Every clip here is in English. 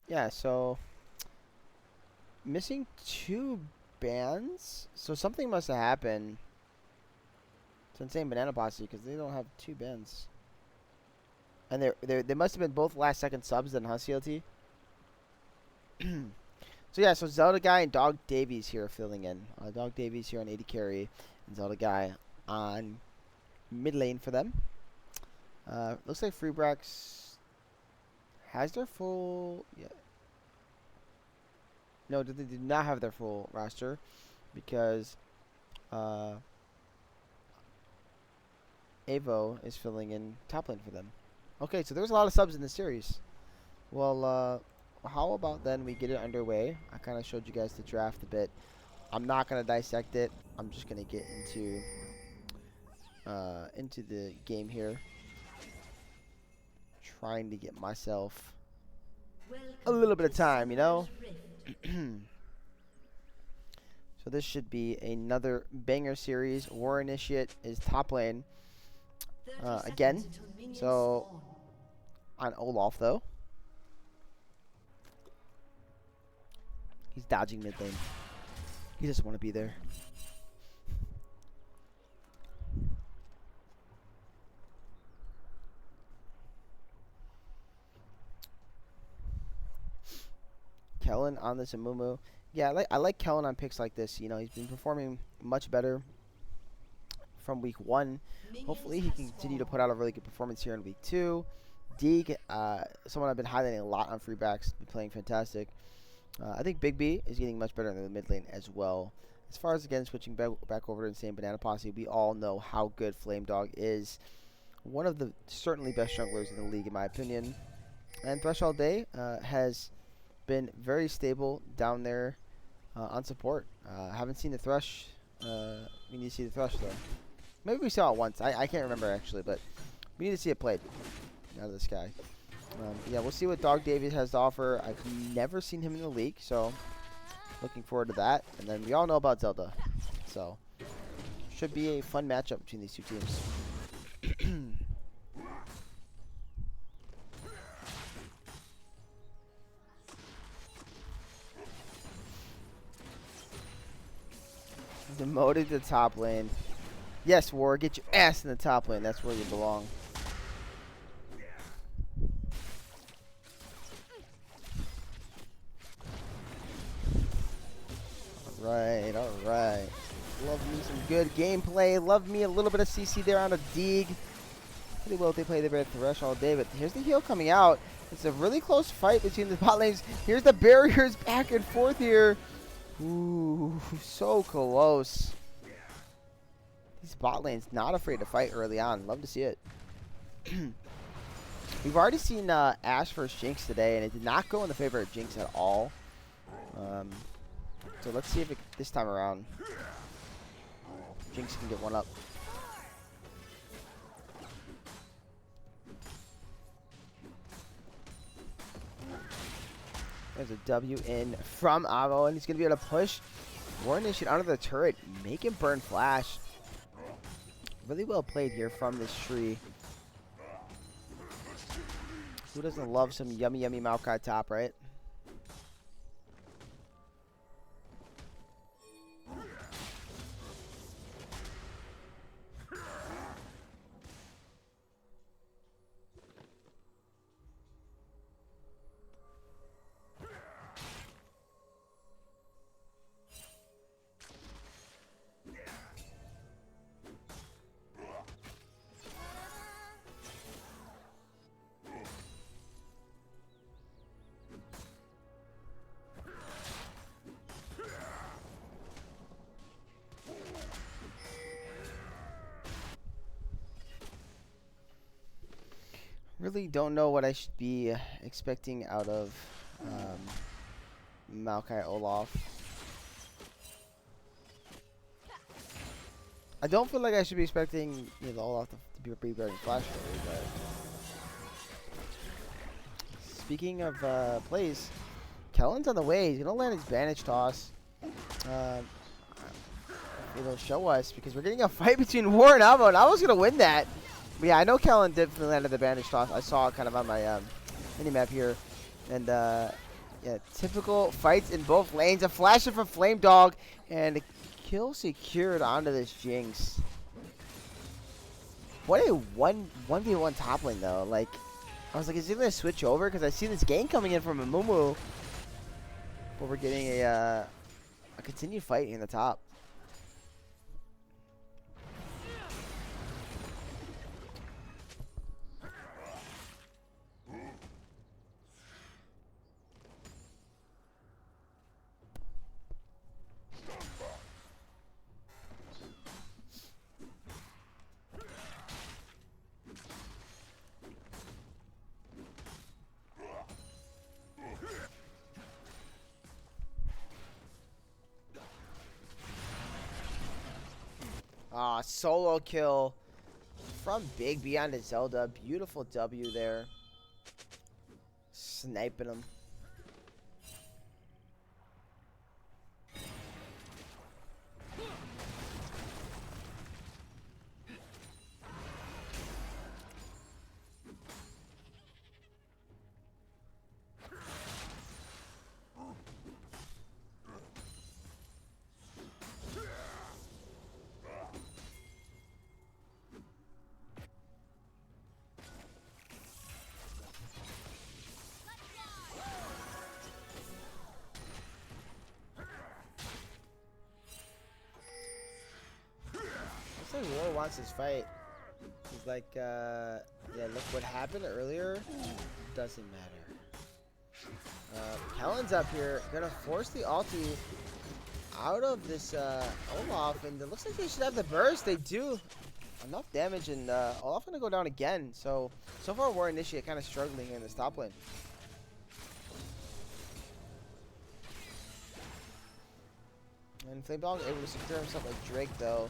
Yeah, so missing 2 bands. So something must have happened to Insane Banana Posse because they don't have 2 bands. And they must have been both last second subs then, huh, CLT? So yeah, so Zelda Guy and Dog Davies here filling in. Dog Davies here on 80 carry, and Zelda Guy on mid lane for them. Looks like Free Brax has their full. Yeah. No, they did not have their full roster because Avo is filling in top lane for them. Okay, so there's a lot of subs in this series. Well, how about then we get it underway? I kind of showed you guys the draft a bit. I'm not gonna dissect it. I'm just gonna get into the game here, trying to get myself a little bit of time, you know. So this should be another banger series. War Initiate is top lane again. So on Olaf though, he's dodging mid lane. He doesn't want to be there. Kellen on this Amumu. Yeah, I like Kellen on picks like this. You know, he's been performing much better from week 1. Hopefully he can continue to put out a really good performance here in week 2. Deeg, someone I've been highlighting a lot on free backs, been playing fantastic. I think Big B is getting much better in the mid lane as well. As far as, again, switching back over to Insane Banana Posse, we all know how good Flame Dog is. One of the certainly best junglers in the league, in my opinion. And Thresh All Day has been very stable down there on support. Haven't seen the Thresh. We need to see the Thresh, though. Maybe we saw it once. I can't remember, actually, but we need to see it played out of this guy. Yeah, we'll see what Dog Davies has to offer. I've never seen him in the league, so looking forward to that. And then we all know about Zelda, so should be a fun matchup between these two teams. Demoted to top lane. Yes, War, get your ass in the top lane. That's where you belong. Alright, alright. Love me some good gameplay. Love me a little bit of CC there on a Deeg. Pretty well if they play the red Thresh all day, but here's the heal coming out. It's a really close fight between the bot lanes. Here's the barriers back and forth here. Ooh, so close. These bot lanes not afraid to fight early on. Love to see it. We've already seen Ashe versus Jinx today, and it did not go in the favor of Jinx at all. So let's see if this time around Jinx can get one up. There's a W in from Avo, and he's going to be able to push War Initiate under the turret, make him burn Flash. Really well played here from this tree. Who doesn't love some yummy, yummy Maokai top, right? Really don't know what I should be expecting out of Maokai Olaf. I don't feel like I should be expecting the Olaf to be regarding Flash Story, but speaking of plays, Kellen's on the way. He's gonna land his Bandage Toss. It'll show us because we're getting a fight between War and Avo, and Avo's gonna win that. But yeah, I know Kellen definitely landed the Bandage Toss. I saw it kind of on my mini map here, and Yeah, typical fights in both lanes. A flash from Flame Dog, and a kill secured onto this Jinx. What a 1v1 top lane, though. Like, I was like, is he going to switch over? Because I see this game coming in from a Mumu. But we're getting a continued fight in the top. Solo kill from Big B onto Zelda. Beautiful W there. Sniping him. Looks like War wants this fight. He's like, yeah, look what happened earlier. Doesn't matter. Kellen's up here, gonna force the ulti out of this Olaf, and it looks like they should have the burst. They do. Enough damage, and Olaf gonna go down again. So far, War Initiate kind of struggling in this top lane. And Flame Dog able to secure himself like Drake, though.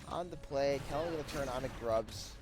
On the play, Kellen gonna turn on to Grubs.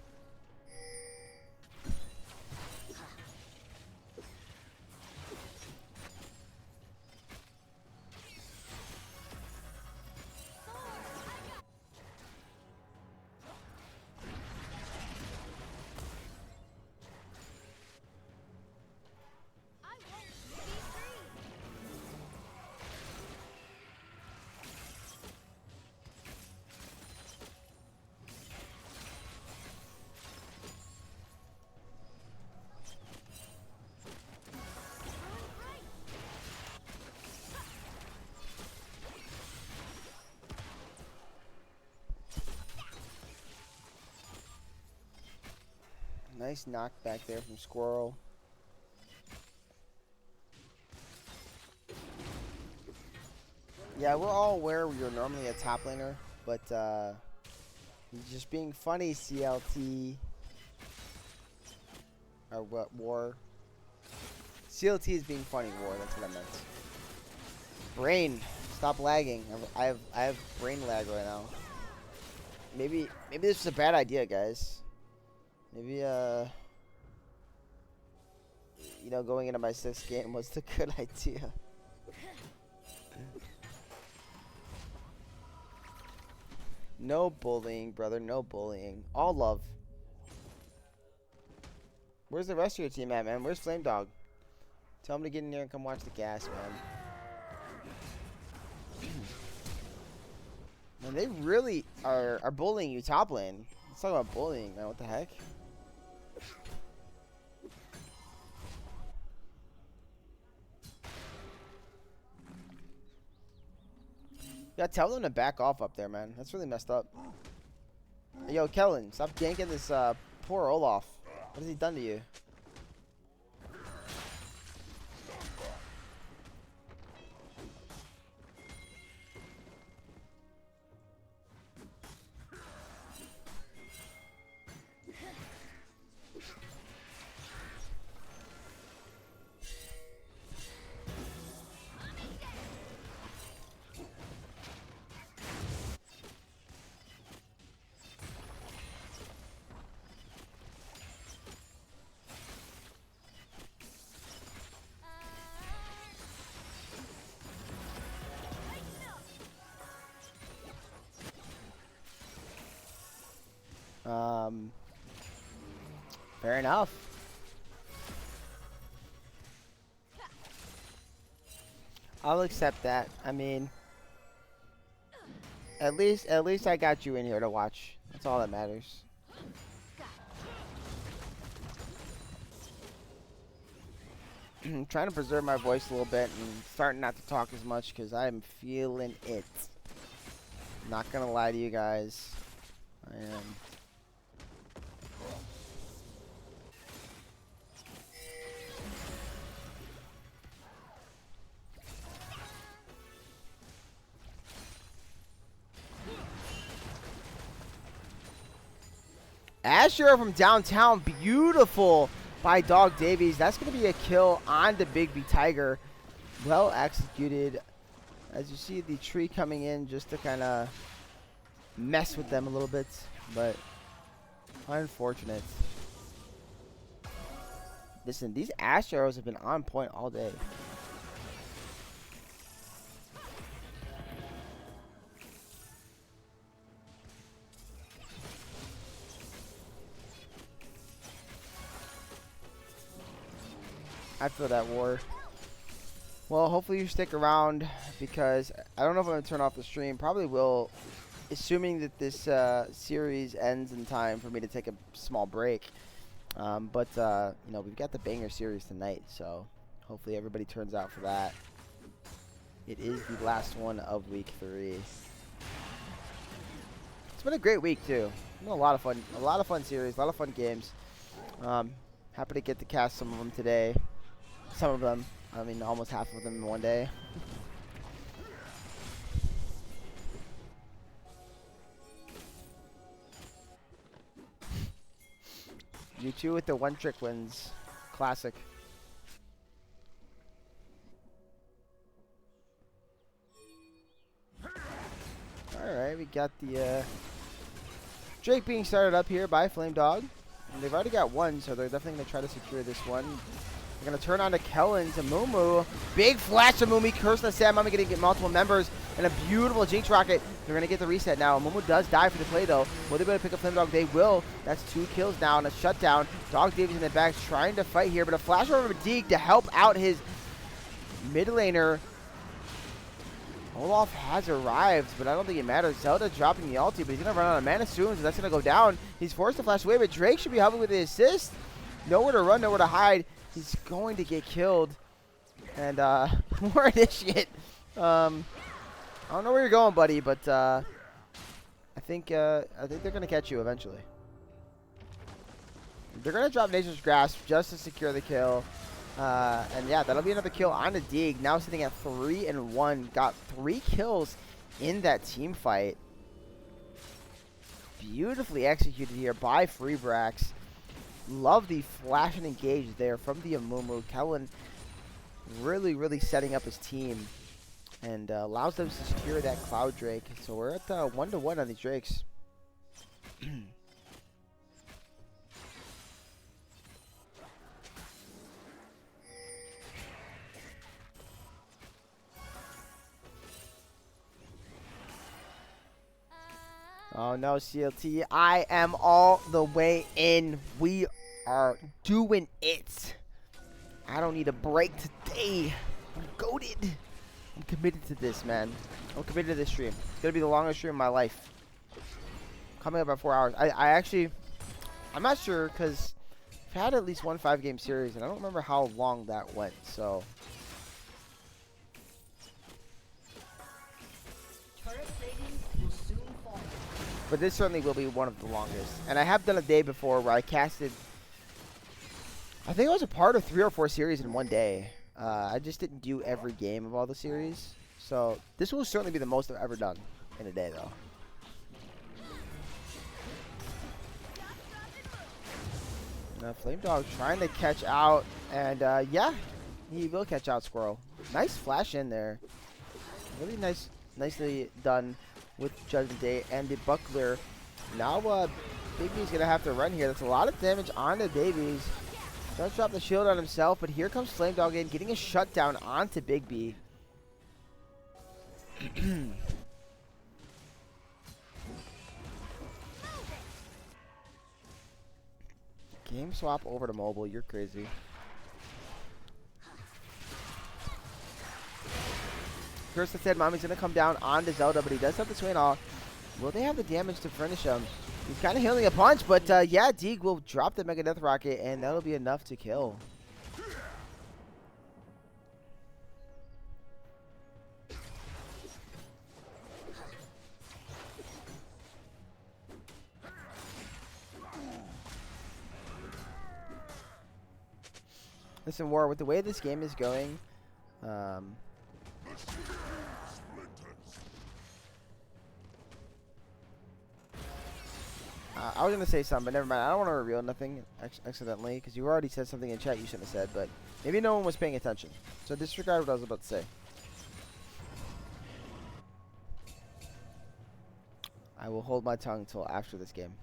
Nice knockback there from Squirrel. Yeah, we're all aware you're normally a top laner, but he's just being funny, CLT. Or what, War? CLT is being funny, War, that's what I meant. Brain, stop lagging. I have brain lag right now. Maybe this is a bad idea, guys. Maybe, you know, going into my 6th game was the good idea. No bullying, brother. No bullying. All love. Where's the rest of your team at, man? Where's Flame Dog? Tell him to get in there and come watch the gas, man. Man, they really are bullying you top lane. Let's talk about bullying, man. What the heck? Yeah, tell them to back off up there, man. That's really messed up. Hey, yo, Kellen, stop ganking this poor Olaf. What has he done to you? Fair enough. I'll accept that. I mean, at least I got you in here to watch. That's all that matters. Trying to preserve my voice a little bit and starting not to talk as much because I'm feeling it. Not gonna lie to you guys. I am. Asher from downtown, beautiful by Dog Davies. That's going to be a kill on the Big B Tiger. Well executed. As you see the tree coming in just to kind of mess with them a little bit, but unfortunate. Listen, these Ash arrows have been on point all day. I feel that war. Well, hopefully you stick around because I don't know if I'm going to turn off the stream. Probably will, assuming that this series ends in time for me to take a small break. But you know, we've got the banger series tonight, so hopefully everybody turns out for that. It is the last one of week 3. It's been a great week too. It's been a lot of fun series, a lot of fun games. Happy to get to cast some of them today. Some of them, I mean, almost half of them in one day. You two with the one-trick wins. Classic. Alright, we got the Drake being started up here by Flame Dog. And they've already got one, so they're definitely going to try to secure this one. They're going to turn on to Kellen, to Mumu. Big flash to Mumu. Curse the Sam. I'm going to get multiple members. And a beautiful Jinx Rocket. They're going to get the reset now. Mumu does die for the play, though. Will they be able to pick up Flame Dog? They will. That's 2 kills now and a shutdown. Dog Davies in the back trying to fight here. But a flash over Deeg to help out his mid laner. Olaf has arrived, but I don't think it matters. Zelda dropping the ulti, but he's going to run out of mana soon, so that's going to go down. He's forced to flash away, but Drake should be helping with the assist. Nowhere to run, nowhere to hide. He's going to get killed. And, more initiate. I don't know where you're going, buddy, but, I think they're going to catch you eventually. They're going to drop Nature's Grasp just to secure the kill. And yeah, that'll be another kill on the Dig. Now sitting at 3-1. Got 3 kills in that team fight. Beautifully executed here by Free Brax. Love the flash and engage there from the Amumu. Kellen really setting up his team. And allows them to secure that Cloud Drake. So we're at 1-1 on these Drakes. Oh no, CLT. I am all the way in. We are doing it. I don't need a break today. I'm goated. I'm committed to this, man. I'm committed to this stream. It's going to be the longest stream of my life. Coming up at 4 hours. I'm not sure because I've had at least one 5-game series, and I don't remember how long that went, so. But this certainly will be one of the longest. And I have done a day before where I casted, I think I was a part of 3 or 4 series in one day. I just didn't do every game of all the series. So this will certainly be the most I've ever done in a day, though. Flame Dog trying to catch out. And yeah, he will catch out Squirrel. Nice flash in there. Really nicely done with Judgment Day and the Buckler. Now Big B's going to have to run here. That's a lot of damage on the Davies. Does drop the shield on himself, but here comes Flame Dog in, getting a shutdown onto Big B. Game swap over to mobile. You're crazy. First, I said Mommy's going to come down onto Zelda, but he does have the Swain off. Will they have the damage to finish him? He's kind of healing a punch, but yeah, Deeg will drop the Mega Death Rocket, and that'll be enough to kill. Listen, War, with the way this game is going, I was going to say something, but never mind. I don't want to reveal nothing accidentally, because you already said something in chat you shouldn't have said, but maybe no one was paying attention. So disregard what I was about to say. I will hold my tongue until after this game.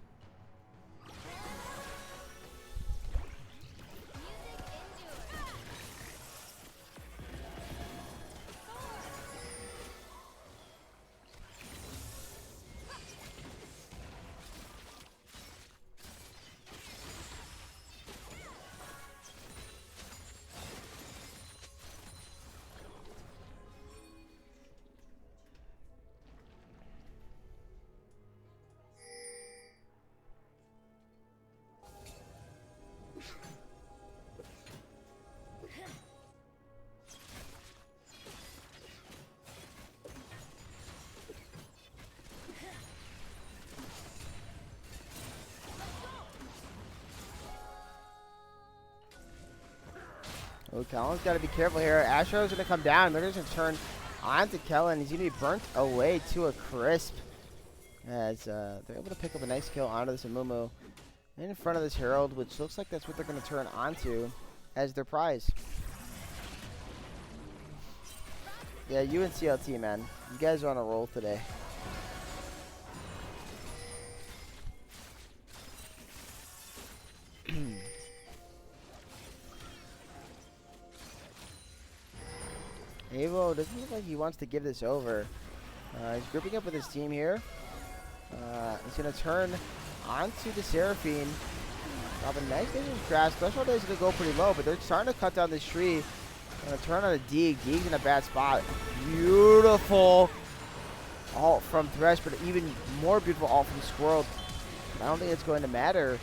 Oh, Kellen's got to be careful here. Astro's going to come down. They're going to turn onto Kellen. He's going to be burnt away to a crisp. As they're able to pick up a nice kill onto this Amumu in front of this Herald, which looks like that's what they're going to turn onto as their prize. Yeah, you and CLT, man. You guys are on a roll today. Avo doesn't look like he wants to give this over. He's grouping up with his team here. He's going to turn onto the Seraphine. Drop a nice vision crash. Threshold is going to go pretty low, but they're starting to cut down this tree. Going to turn on a Deeg. Deeg's in a bad spot. Beautiful ult from Thresh, but even more beautiful ult from Squirrel. I don't think it's going to matter.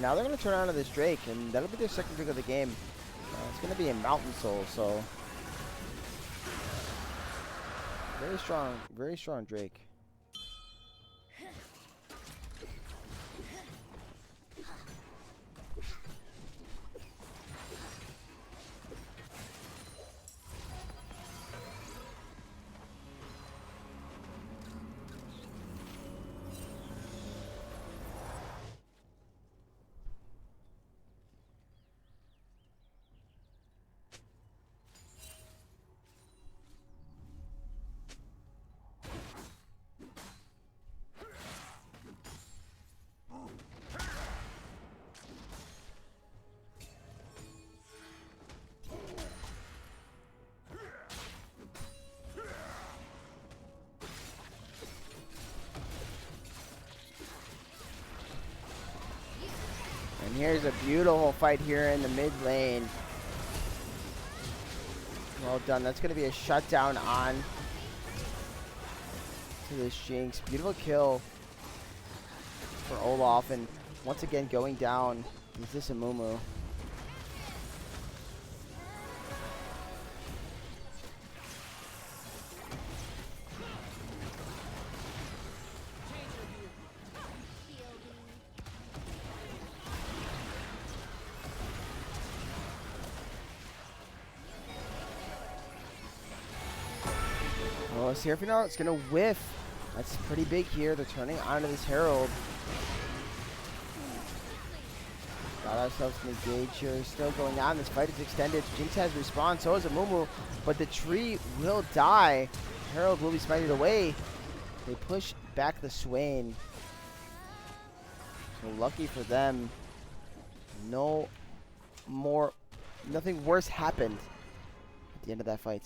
Now they're going to turn on to this Drake, and that'll be their second pick of the game. It's going to be a Mountain Soul, so very strong Drake. And here's a beautiful fight here in the mid lane. Well done. That's going to be a shutdown on to this Jinx. Beautiful kill for Olaf. And once again going down is this Amumu. Oh, Seraphine it's going to whiff. That's pretty big here. They're turning onto this Herald. Got ourselves an engage here. Still going on. This fight is extended. Jinx has respawned. So is Amumu. But the tree will die. Herald will be smited away. They push back the Swain. So lucky for them. No more nothing worse happened at the end of that fight.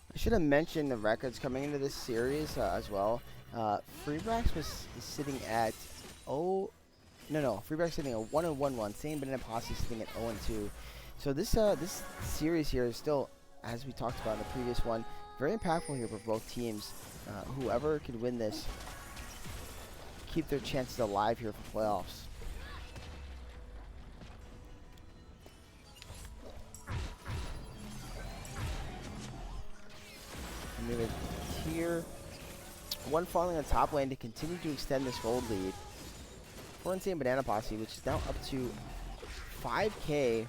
I should have mentioned the records coming into this series as well. Free Brax was sitting at Free Brax sitting at 1-1-1. Same Banana Posse sitting at 0-2. So this series here is still, as we talked about in the previous one, very impactful here for both teams. Whoever can win this, keep their chances alive here for playoffs. Move it here. One falling on top lane to continue to extend this gold lead for Insane Banana Posse, which is now up to 5K.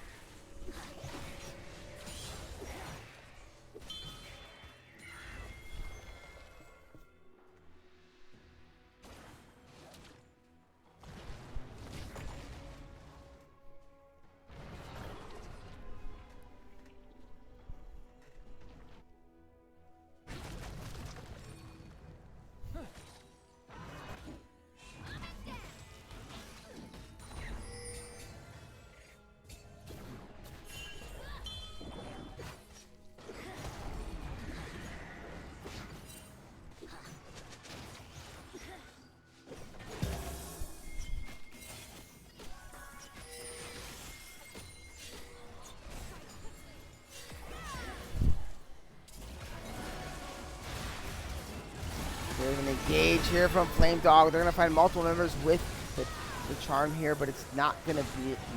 There's an engage here from Flame Dog. They're going to find multiple members with the charm here, but it's not going to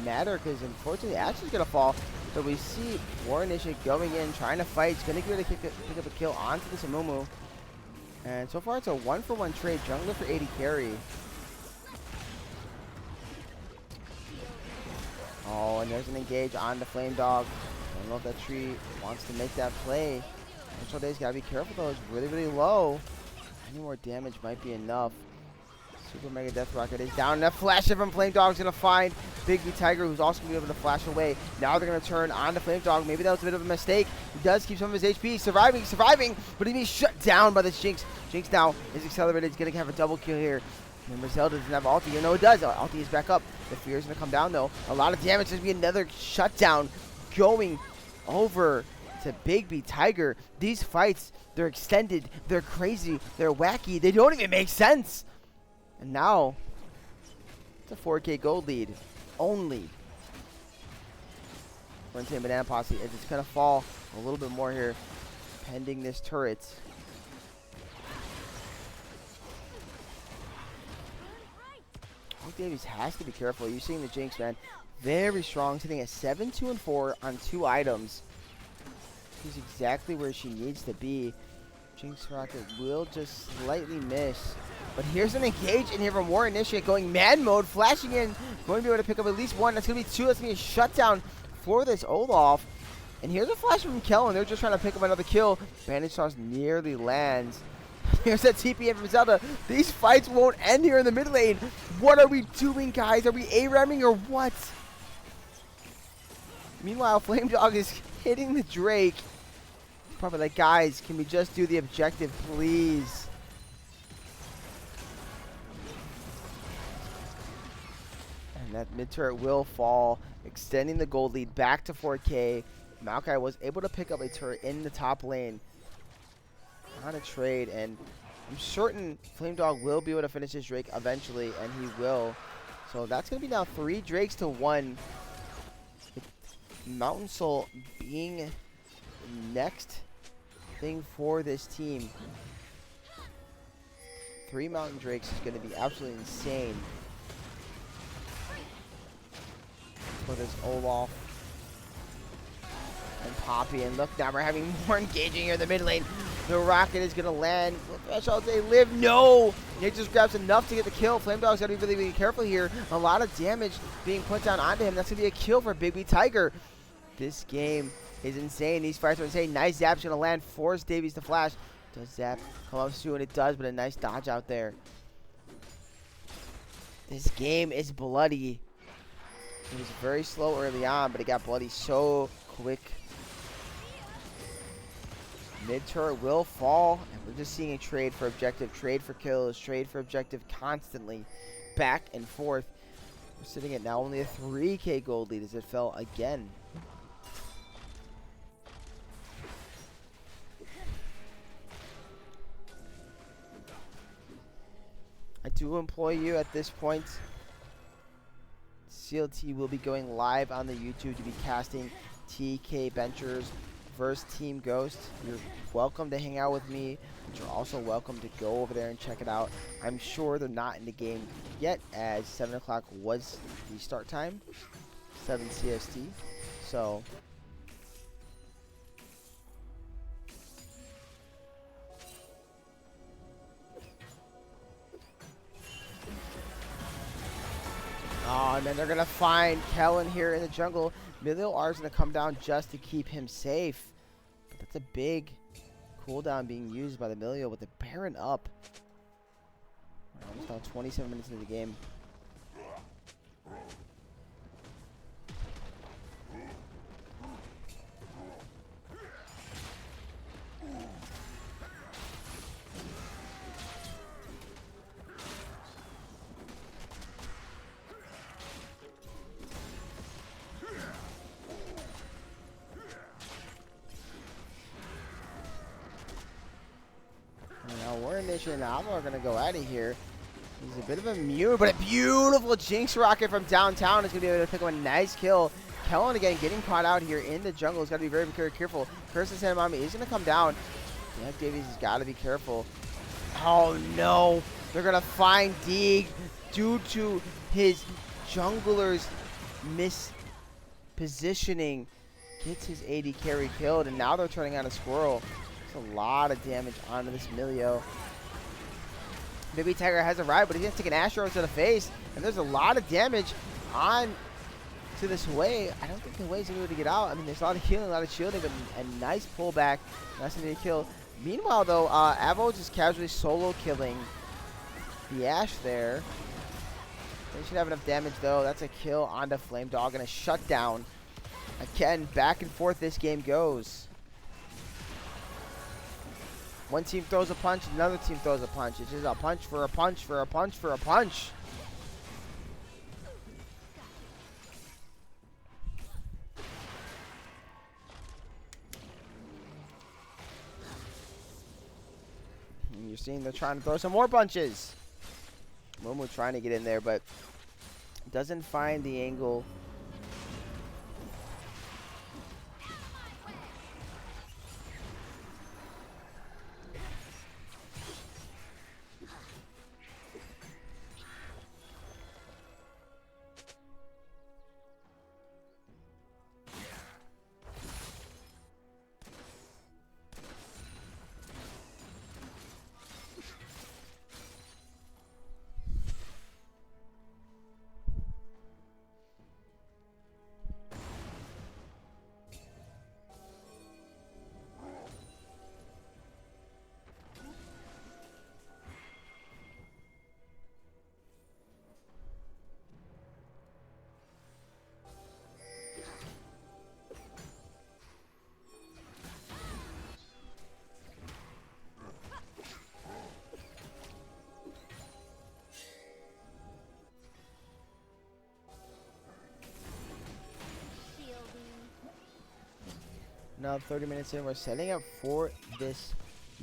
matter because unfortunately Ash is going to fall. So we see War Initiate going in, trying to fight. He's going to get pick up a kill onto this Amumu. And so far it's a 1-for-1 trade. Jungler for 80 carry. Oh, and there's an engage on the Flame Dog. I don't know if that tree wants to make that play. Mitchell Day's got to be careful though. It's really, really low. Any more damage might be enough. Super Mega Death Rocket is down. And a flash from Flame Dog's going to find Big B Tiger, who's also going to be able to flash away. Now they're going to turn on the Flame Dog. Maybe that was a bit of a mistake. He does keep some of his HP. Surviving, but he's being shut down by this Jinx. Jinx now is accelerated. He's going to have a double kill here. Remember, Zelda doesn't have ulti. You know it does. Ulti is back up. The fear is going to come down, though. A lot of damage. There's going to be another shutdown going over to Big B Tiger. These fights, they're extended, they're crazy, they're wacky, they don't even make sense. And now, it's a 4K gold lead, only. For Insane Banana Posse, as it's going to fall a little bit more here, pending this turret. Hulk Davies has to be careful. You're seeing the Jinx, man. Very strong, sitting at 7, 2, and 4 on 2 items. She's exactly where she needs to be. Jinx Rocket will just slightly miss. But here's an engage in here from War Initiate going mad mode, flashing in, going to be able to pick up at least one. That's going to be 2. That's going to be a shutdown for this Olaf. And here's a flash from Kellen. They're just trying to pick up another kill. Bandage Toss nearly lands. Here's that TP in from Zelda. These fights won't end here in the mid lane. What are we doing, guys? Are we A-ramming or what? Meanwhile, Flame Dog is hitting the Drake. Probably like, guys, can we just do the objective, please? And that mid turret will fall, extending the gold lead back to 4K. Maokai was able to pick up a turret in the top lane on a trade, and I'm certain Flame Dog will be able to finish his Drake eventually, and he will. So that's going to be now 3 Drakes to 1. With Mountain Soul being next thing for this team. 3 Mountain Drakes is going to be absolutely insane for this Olaf and Poppy. And look, now we're having more engaging here in the mid lane. The rocket is going to land. Threshold, they live. No! Nick just grabs enough to get the kill. Flame Dog's got to be really, really careful here. A lot of damage being put down onto him. That's going to be a kill for Big B Tiger. This game is insane. These fights are insane. Nice zap's going to land. Force Davies to flash. Does Zap come up soon? It does, but a nice dodge out there. This game is bloody. It was very slow early on, but it got bloody so quick. Mid turret will fall, and we're just seeing a trade for objective, trade for kills, trade for objective constantly, back and forth. We're sitting at now only a 3K gold lead as it fell again. I do implore you at this point, CLT will be going live on the YouTube to be casting TK Benchers versus Team Ghost. You're welcome to hang out with me, but you're also welcome to go over there and check it out. I'm sure they're not in the game yet, as 7 o'clock was the start time, 7 CST. So oh, and then they're gonna find Kellen here in the jungle. Milio R is gonna come down just to keep him safe. But that's a big cooldown being used by the Milio with the Baron up. We're almost now 27 minutes into the game. And Alva are going to go out of here. He's a bit of a mute, but a beautiful Jinx rocket from downtown is going to be able to pick up a nice kill. Kellen again getting caught out here in the jungle. He's got to be very, very careful. Curse of Santa Mami is going to come down. Jack Davies has got to be careful. Oh no, they're going to find Deeg due to his jungler's mispositioning. Gets his AD carry killed, and now they're turning on a Squirrel. That's a lot of damage onto this Milio. Baby Tiger has arrived, but he's going to take an Astro to the face, and there's a lot of damage on to this Wei. I don't think the Wei's able to get out. I mean, there's a lot of healing, a lot of shielding, but a nice pullback. That's going to be a kill. Meanwhile, though, Avo just casually solo killing the Ashe there. They should have enough damage, though. That's a kill onto Flame Dog and a shutdown. Again, back and forth this game goes. One team throws a punch, another team throws a punch. It's just a punch for a punch for a punch for a punch. And you're seeing they're trying to throw some more punches. Momo trying to get in there, but doesn't find the angle. Now 30 minutes in, we're setting up for this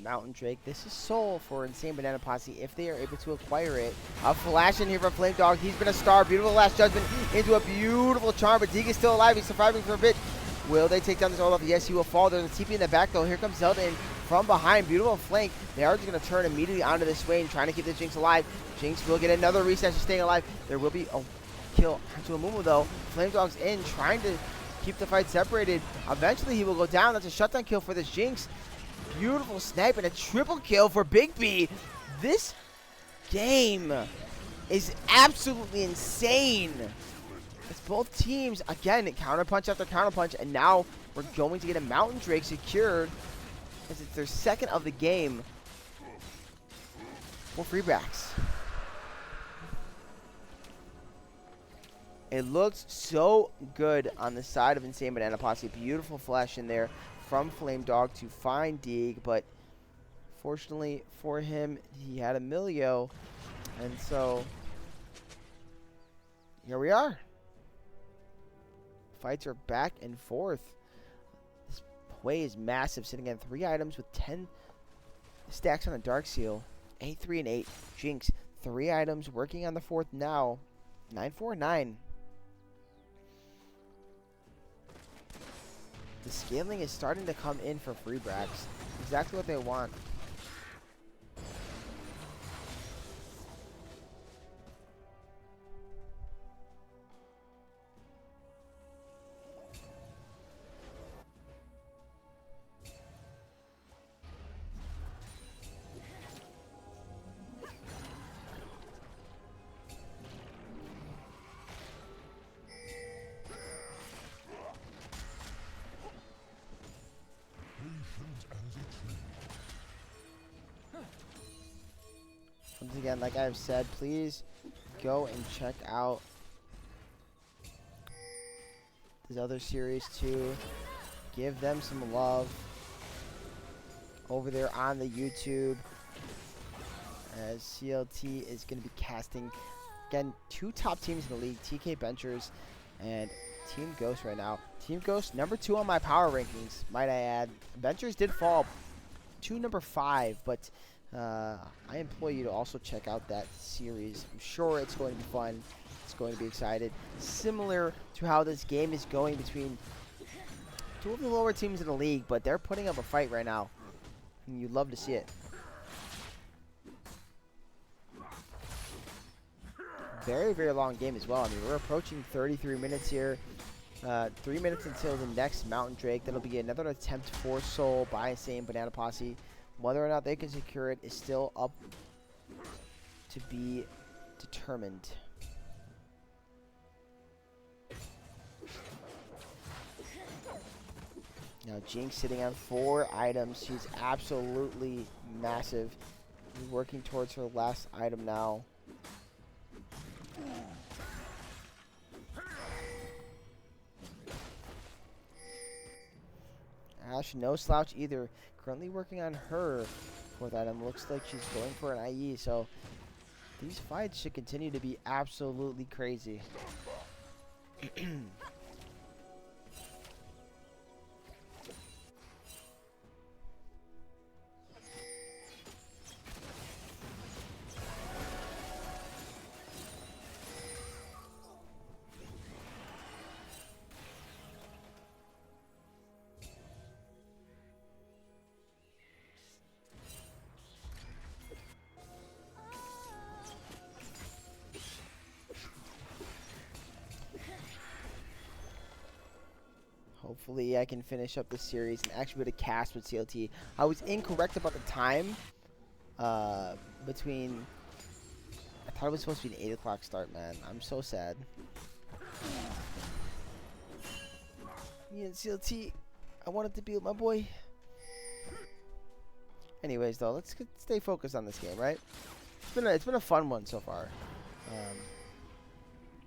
Mountain Drake. This is soul for Insane Banana Posse if they are able to acquire it. A flash in here from Flame Dog. He's been a star. Beautiful last judgment into a beautiful charm, but Deke is still alive. He's surviving for a bit. Will they take down this Olaf? Yes, he will fall. There's a TP in the back, though. Here comes Zelda in from behind. Beautiful flank. They are just going to turn immediately onto this Swain, trying to keep this Jinx alive. Jinx will get another reset. She's staying alive. There will be a kill to Amumu, though. Flame Dog's in, trying to keep the fight separated. Eventually, he will go down. That's a shutdown kill for this Jinx. Beautiful snipe and a triple kill for Big B. This game is absolutely insane. It's both teams, again, counterpunch after counterpunch, and now we're going to get a Mountain Drake secured as it's their second of the game for free Brax. It looks so good on the side of Insane Banana Posse. Beautiful flash in there from Flame Dog to find Deeg, but fortunately for him, he had a Milio, and so here we are. Fights are back and forth. This Hwei is massive, sitting at 3 items with 10 stacks on a Dark Seal. 8, 3, and 8. Jinx, 3 items, working on the 4th now. 9, 4, 9. The scaling is starting to come in for free Brax. Exactly what they want. Once again, like I've said, please go and check out this other series too. Give them some love over there on the YouTube, as CLT is going to be casting, again, 2 top teams in the league, TK Benchers and Team Ghost right now. Team Ghost, number 2 on my power rankings, might I add. Benchers did fall to number 5, but I implore you to also check out that series. I'm sure it's going to be fun. It's going to be excited. Similar to how this game is going between 2 of the lower teams in the league, but they're putting up a fight right now, and you'd love to see it. Very, very long game as well. I mean, we're approaching 33 minutes here. 3 minutes until the next Mountain Drake. That'll be another attempt for Soul by Insane Banana Posse. Whether or not they can secure it is still up to be determined. Now Jinx sitting on 4 items. She's absolutely massive. She's working towards her last item now. Ash, no slouch either. Currently working on her 4th item. Looks like she's going for an IE, so these fights should continue to be absolutely crazy. Hopefully I can finish up this series and actually be able to cast with CLT. I was incorrect about the time between... I thought it was supposed to be an 8 o'clock start, man. I'm so sad. Me and CLT, I wanted to be with my boy. Anyways, though, let's stay focused on this game, right? It's been a fun one so far.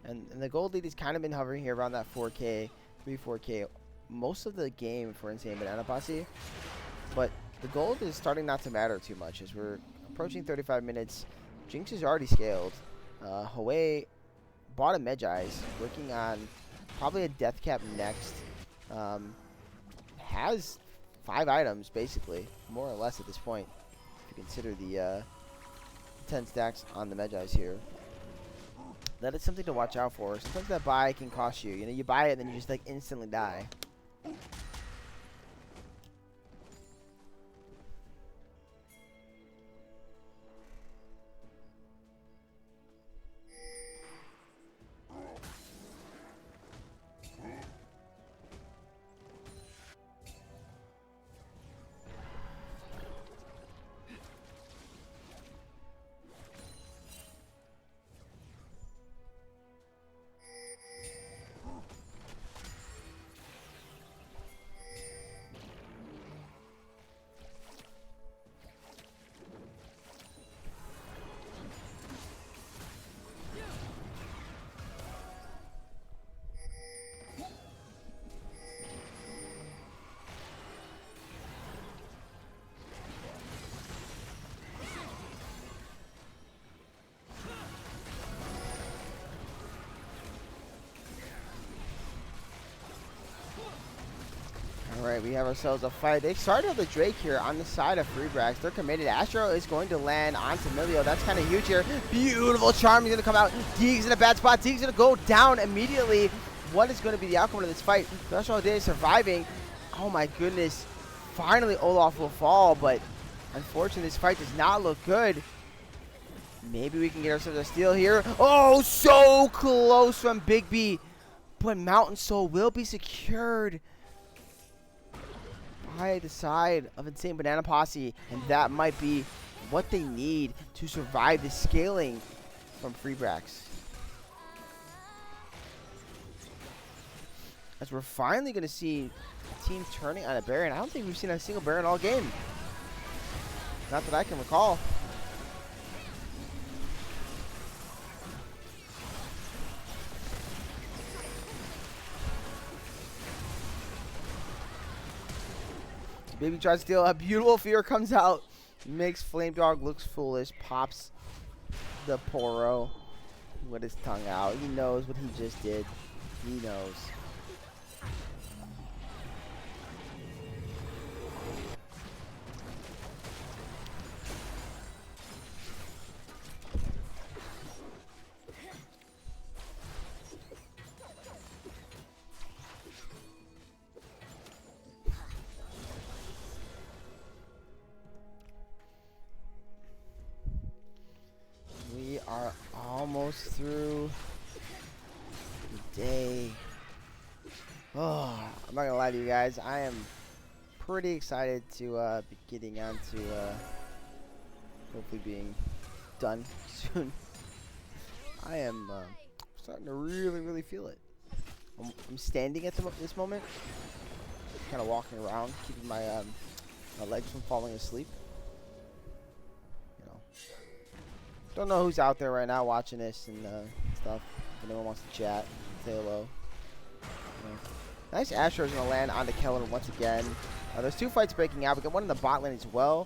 And the gold lead has kind of been hovering here around that 4K, 3-4K most of the game for Insane Banana Posse, but the gold is starting not to matter too much as we're approaching 35 minutes. Jinx is already scaled. Hwei bought a Medjai's, working on probably a death cap next. has 5 items, basically. More or less at this point. If you consider the 10 stacks on the Medjais here. That is something to watch out for. Sometimes that buy can cost you. You know, you buy it and then you just like instantly die. Alright, we have ourselves a fight. They started with the Drake here on the side of Brax. They're committed. Astro is going to land onto Milio. That's kind of huge here. Beautiful charm. He's going to come out. Deeg's in a bad spot. Deeg's going to go down immediately. What is going to be the outcome of this fight? Threshold Day is surviving. Oh my goodness. Finally, Olaf will fall, but unfortunately, this fight does not look good. Maybe we can get ourselves a steal here. Oh, so close from Big B. But Mountain Soul will be secured by the side of Insane Banana Posse, and that might be what they need to survive the scaling from Brax. As we're finally going to see a team turning on a Baron. I don't think we've seen a single Baron all game. Not that I can recall. Baby tries to steal. A beautiful fear comes out. Makes Flame Dog looks foolish. Pops the Poro with his tongue out. He knows what he just did. He knows. We are almost through the day. Oh, I'm not gonna lie to you guys. I am pretty excited to be getting on to hopefully being done soon. I am starting to really feel it. I'm standing at this moment, kind of walking around, keeping my my legs from falling asleep. Don't know who's out there right now watching this and stuff. If anyone wants to chat, say hello. Nice Astro's going to land onto Kellen once again. There's 2 fights breaking out. We got one in the bot lane as well.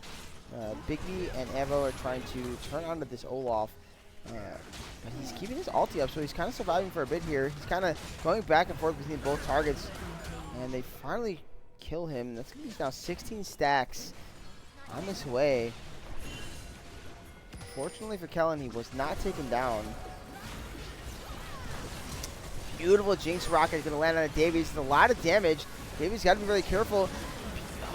Big B and Evo are trying to turn onto this Olaf. But he's keeping his ulti up, so he's kind of surviving for a bit here. He's kind of going back and forth between both targets. And they finally kill him. That's going to be now 16 stacks on this way. Fortunately for Kellen, he was not taken down. Beautiful Jinx Rocket is going to land on Davies. A lot of damage. Davies got to be really careful.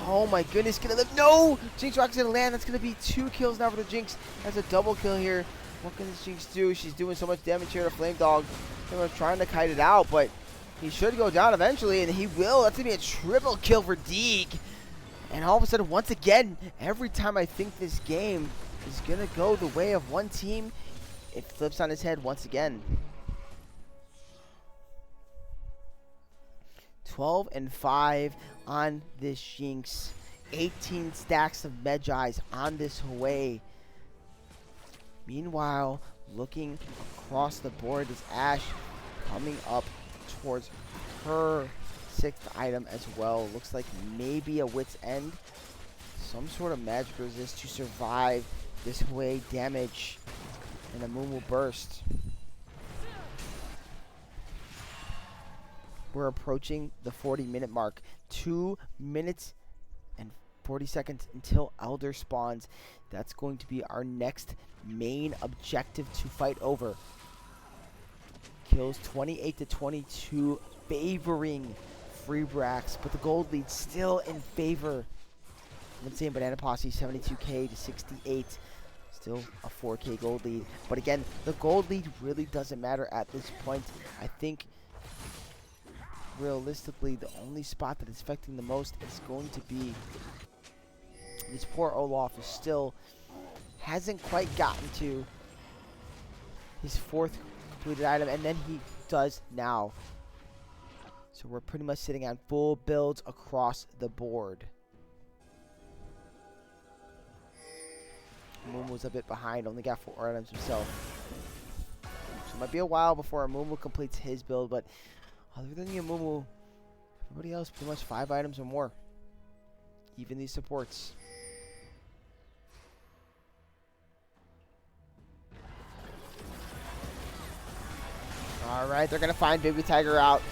Oh my goodness, going to live. No! Jinx Rocket's going to land. That's going to be 2 kills now for the Jinx. That's a double kill here. What can this Jinx do? She's doing so much damage here to Flame Dog. They were trying to kite it out, but he should go down eventually, and he will. That's going to be a triple kill for Deeg. And all of a sudden, once again, every time I think this game is going to go the way of one team, it flips on its head once again. 12-5 on this Jinx. 18 stacks of Medjais on this way. Meanwhile, looking across the board is Ashe coming up towards her 6th item as well. Looks like maybe a Wit's End. Some sort of magic resist to survive this way damage. And the moon will burst. we're approaching the 40-minute mark. 2 minutes and 40 seconds until Elder spawns. That's going to be our next main objective to fight over. Kills 28-22, favoring Free Brax, but the gold lead still in favor. Insane Banana Posse 72k to 68. Still a 4k gold lead. But again, the gold lead really doesn't matter at this point. I think realistically the only spot that is affecting the most is going to be this poor Olaf, who still hasn't quite gotten to his 4th completed item, and then he does now. So we're pretty much sitting on full builds across the board. Moon's a bit behind, only got 4 items himself. So it might be a while before Mumu completes his build, but other than Mumu, everybody else pretty much 5 items or more. Even these supports. Alright, they're going to find Baby Tiger out.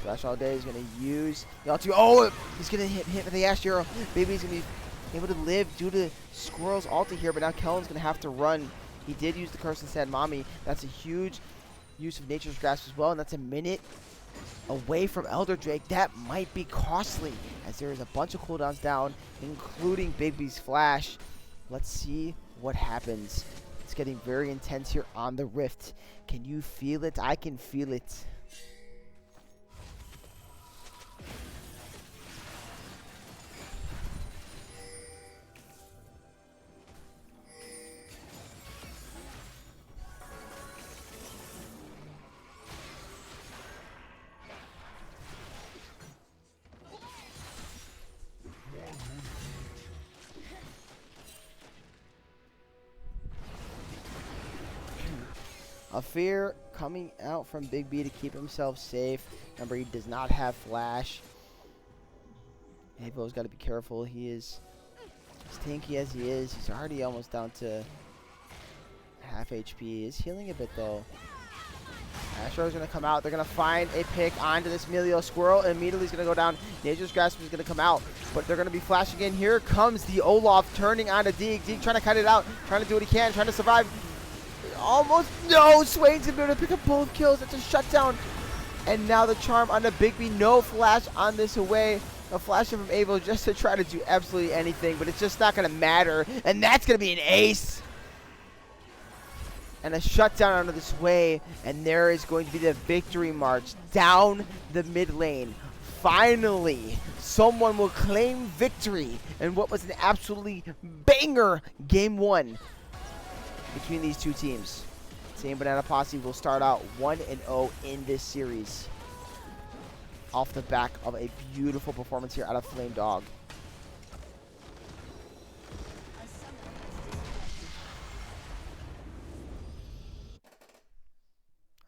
Flash All Day is going to use the ulti. Oh, he's going to hit with the Ash Arrow. Baby's going to be able to live due to Squirrel's ulti here, but now Kellen's going to have to run. He did use the curse instead, Mommy. That's a huge use of Nature's Grasp as well, and that's a minute away from Elder Drake. That might be costly, as there is a bunch of cooldowns down, including Bigby's Flash. Let's see what happens. It's getting very intense here on the Rift. Can you feel it? I can feel it. A fear coming out from Big B to keep himself safe. Remember, he does not have Flash. Avo's got to be careful. He is as tanky as he is. He's already almost down to half HP. He is healing a bit, though. Astro's going to come out. They're going to find a pick onto this Melio Squirrel. And immediately he's going to go down. Nature's Grasp is going to come out. But they're going to be flashing in. Here comes the Olaf turning onto Deeg. Deeg trying to cut it out. Trying to do what he can. Trying to survive. Almost. No! Swain's able to pick up both kills. It's a shutdown. And now the charm on the Big B. No flash on this away. A flash from Avo just to try to do absolutely anything. But it's just not going to matter. And that's going to be an ace. And a shutdown onto this way. And there is going to be the victory march down the mid lane. Finally, someone will claim victory in what was an absolutely banger game 1 between these two teams. Same Banana Posse will start out 1-0 in this series, off the back of a beautiful performance here out of Flame Dog.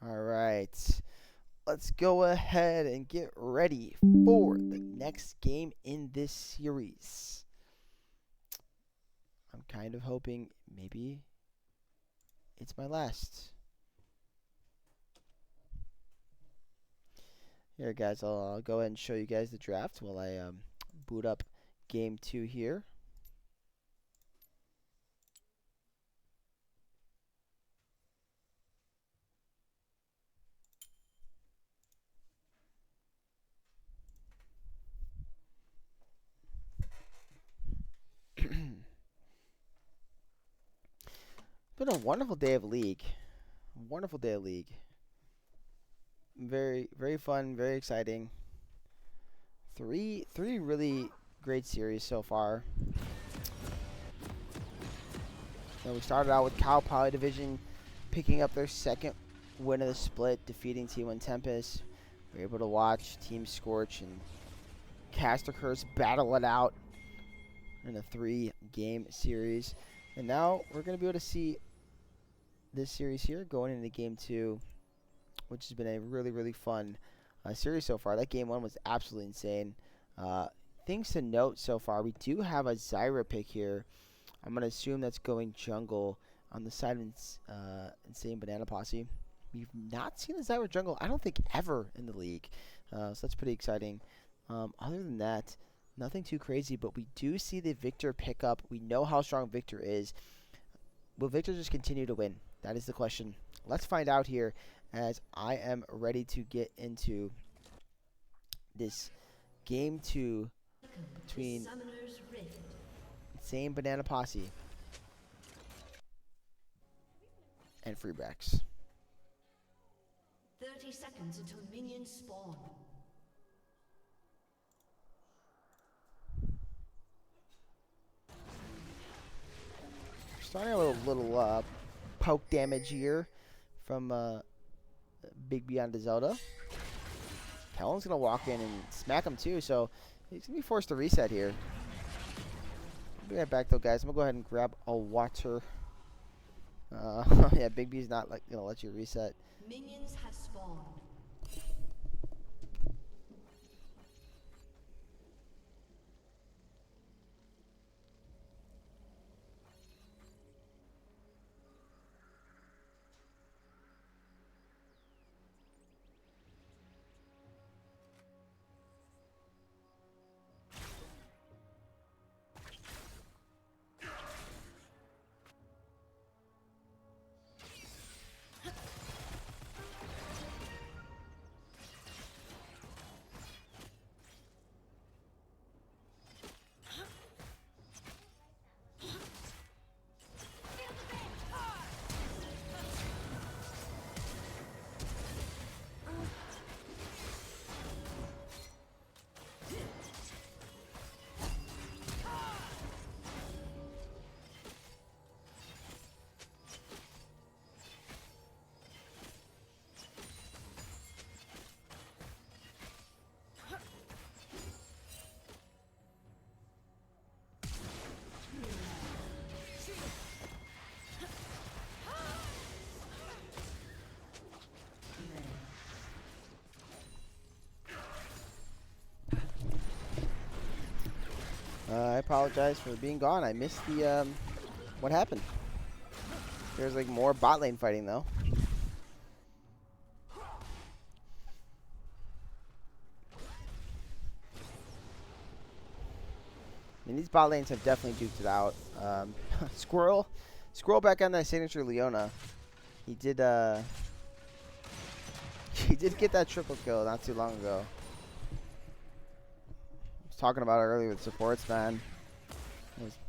All right, let's go ahead and get ready for the next game in this series. I'm kind of hoping maybe it's my last. Here, guys, I'll go ahead and show you guys the draft while I boot up game 2 here. Been a wonderful day of League. Wonderful day of League. Very, very fun, very exciting. Three really great series so far. So we started out with Cal Poly Division picking up their second win of the split, defeating T1 Tempest. We were able to watch Team Scorch and Caster Curse battle it out in a 3-game series. And now we're going to be able to see this series here going into game 2, which has been a really, really fun series so far. That game 1 was absolutely insane. Things to note so far, we do have a Zyra pick here. I'm going to assume that's going jungle on the side of Insane Banana Posse. We've not seen a Zyra jungle, I don't think, ever in the league. So that's pretty exciting. Other than that, nothing too crazy, but we do see the Victor pick up. We know how strong Victor is. Will Victor just continue to win? That is the question. Let's find out here as I am ready to get into this game 2 between Insane Banana Posse and Free Brax. 30 seconds until minions spawn. Starting a little poke damage here from Big B onto Zelda. Kellen's gonna walk in and smack him too, so he's gonna be forced to reset here. I'll be right back though, guys. I'm gonna go ahead and grab a water. Yeah, Big B's not like gonna let you reset. Minions have spawned. I apologize for being gone. I missed the what happened. There's like more bot lane fighting though. I mean, these bot lanes have definitely duked it out. Squirrel back on that signature Leona. He did he did get that triple kill not too long ago. I was talking about it earlier with supports, man.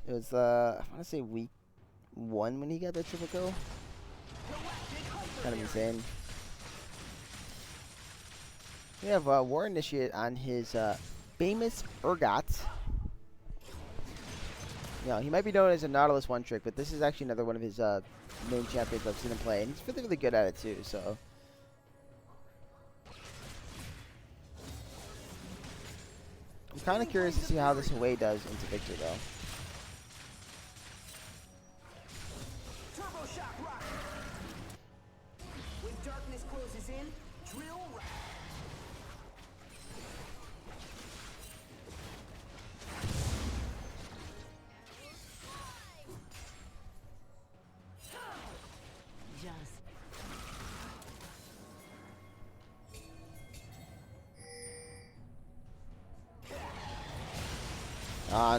It was I want to say week 1 when he got that triple kill. Kind of insane. We have War Initiate on his famous Urgot. You know, he might be known as a Nautilus one trick, but this is actually another one of his main champions I've seen him play, and he's really, really good at it too, so. I'm kind of curious to see how this away does into Victor, though. Turbo shock rocket. When darkness closes in, drill right.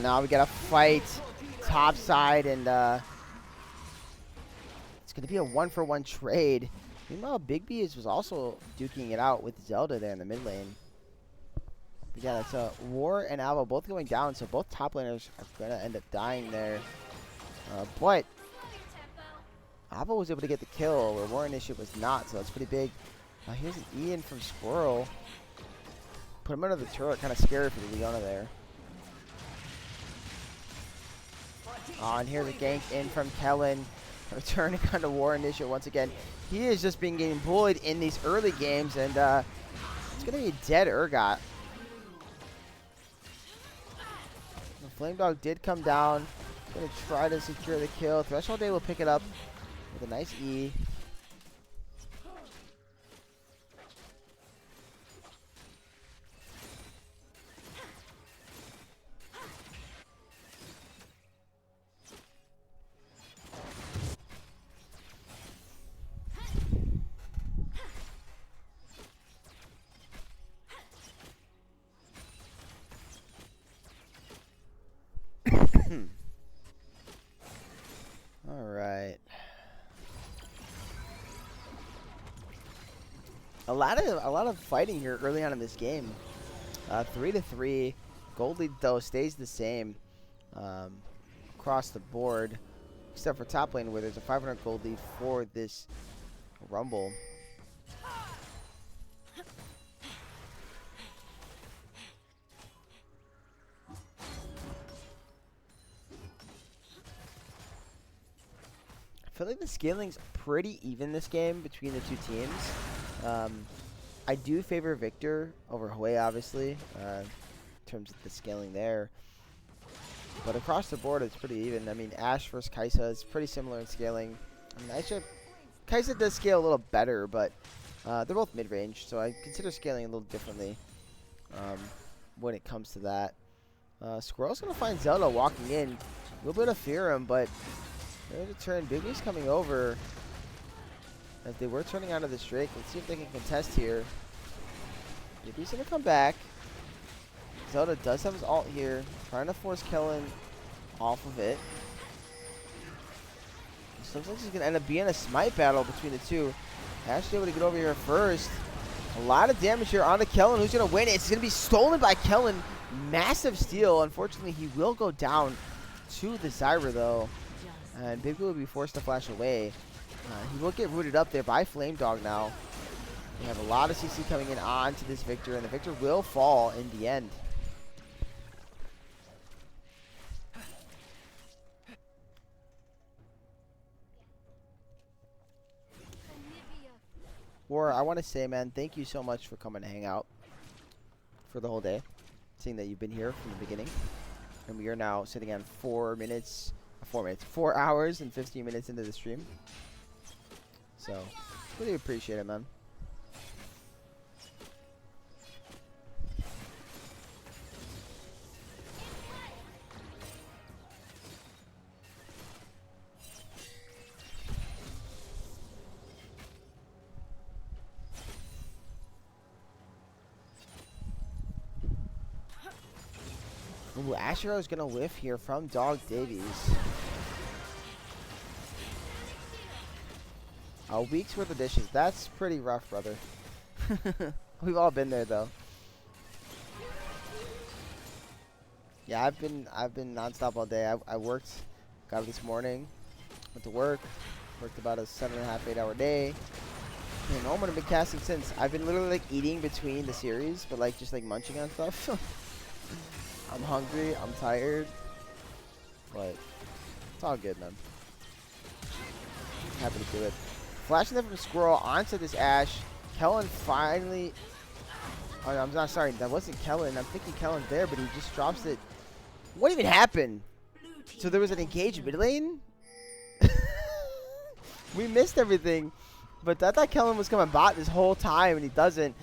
Now we gotta fight top side, and it's gonna be a 1-for-1 trade. Meanwhile, Big B was also duking it out with Zelda there in the mid lane. But yeah, that's War and Alba both going down, so both top laners are gonna end up dying there. But Alba was able to get the kill, where War Initiate was not, so that's pretty big. Here's an Ian from Squirrel. Put him under the turret, kind of scary for the Leona there. And here's a gank in from Kellen, returning on the War Initiate once again. He is just been getting bullied in these early games, and it's going to be a dead Urgot. The Flame Dog did come down. Going to try to secure the kill. Threshold Day will pick it up with a nice E. lot of fighting here early on in this game. 3-3. Gold lead though stays the same across the board, except for top lane where there's a 500 gold lead for this Rumble. I feel like the scaling's pretty even this game between the two teams. I do favor Victor over Hwei, obviously, in terms of the scaling there. But across the board, it's pretty even. I mean, Ashe versus Kai'Sa is pretty similar in scaling. I mean, Kai'Sa does scale a little better, but they're both mid-range, so I consider scaling a little differently when it comes to that. Squirrel's going to find Zelda walking in. A little bit of fear him, but there's a turn. Bigby's coming over. As they were turning out of this Drake. Let's see if they can contest here. Bigby's going to come back. Zelda does have his ult here. Trying to force Kellen off of it. This looks like it's going to end up being a smite battle between the two. Ashe able to get over here first. A lot of damage here onto Kellen. Who's going to win it? It's going to be stolen by Kellen. Massive steal. Unfortunately, he will go down to the Zyra, though. And Bigby will be forced to flash away. He will get rooted up there by Flame Dog now. We have a lot of CC coming in onto this Victor, and the Victor will fall in the end. War, I want to say, man, thank you so much for coming to hang out for the whole day. Seeing that you've been here from the beginning. And we are now sitting on 4 hours and 15 minutes into the stream. So, really appreciate it, man. Ooh, Ashero is going to whiff here from Dog Davies. A week's worth of dishes. That's pretty rough, brother. We've all been there, though. Yeah, I've been nonstop all day. I worked, got up this morning, went to work, worked about a 7.5, 8 hour day. And I'm gonna be casting since. I've been literally like eating between the series, but like just like munching on stuff. I'm hungry. I'm tired, but it's all good, man. Happy to do it. Flashing them from Squirrel onto this Ashe. Kellen finally... Oh, I'm not sorry. That wasn't Kellen. I'm thinking Kellen's there, but he just drops it. What even happened? So there was an engaged mid lane? We missed everything. But I thought Kellen was coming bot this whole time, and he doesn't.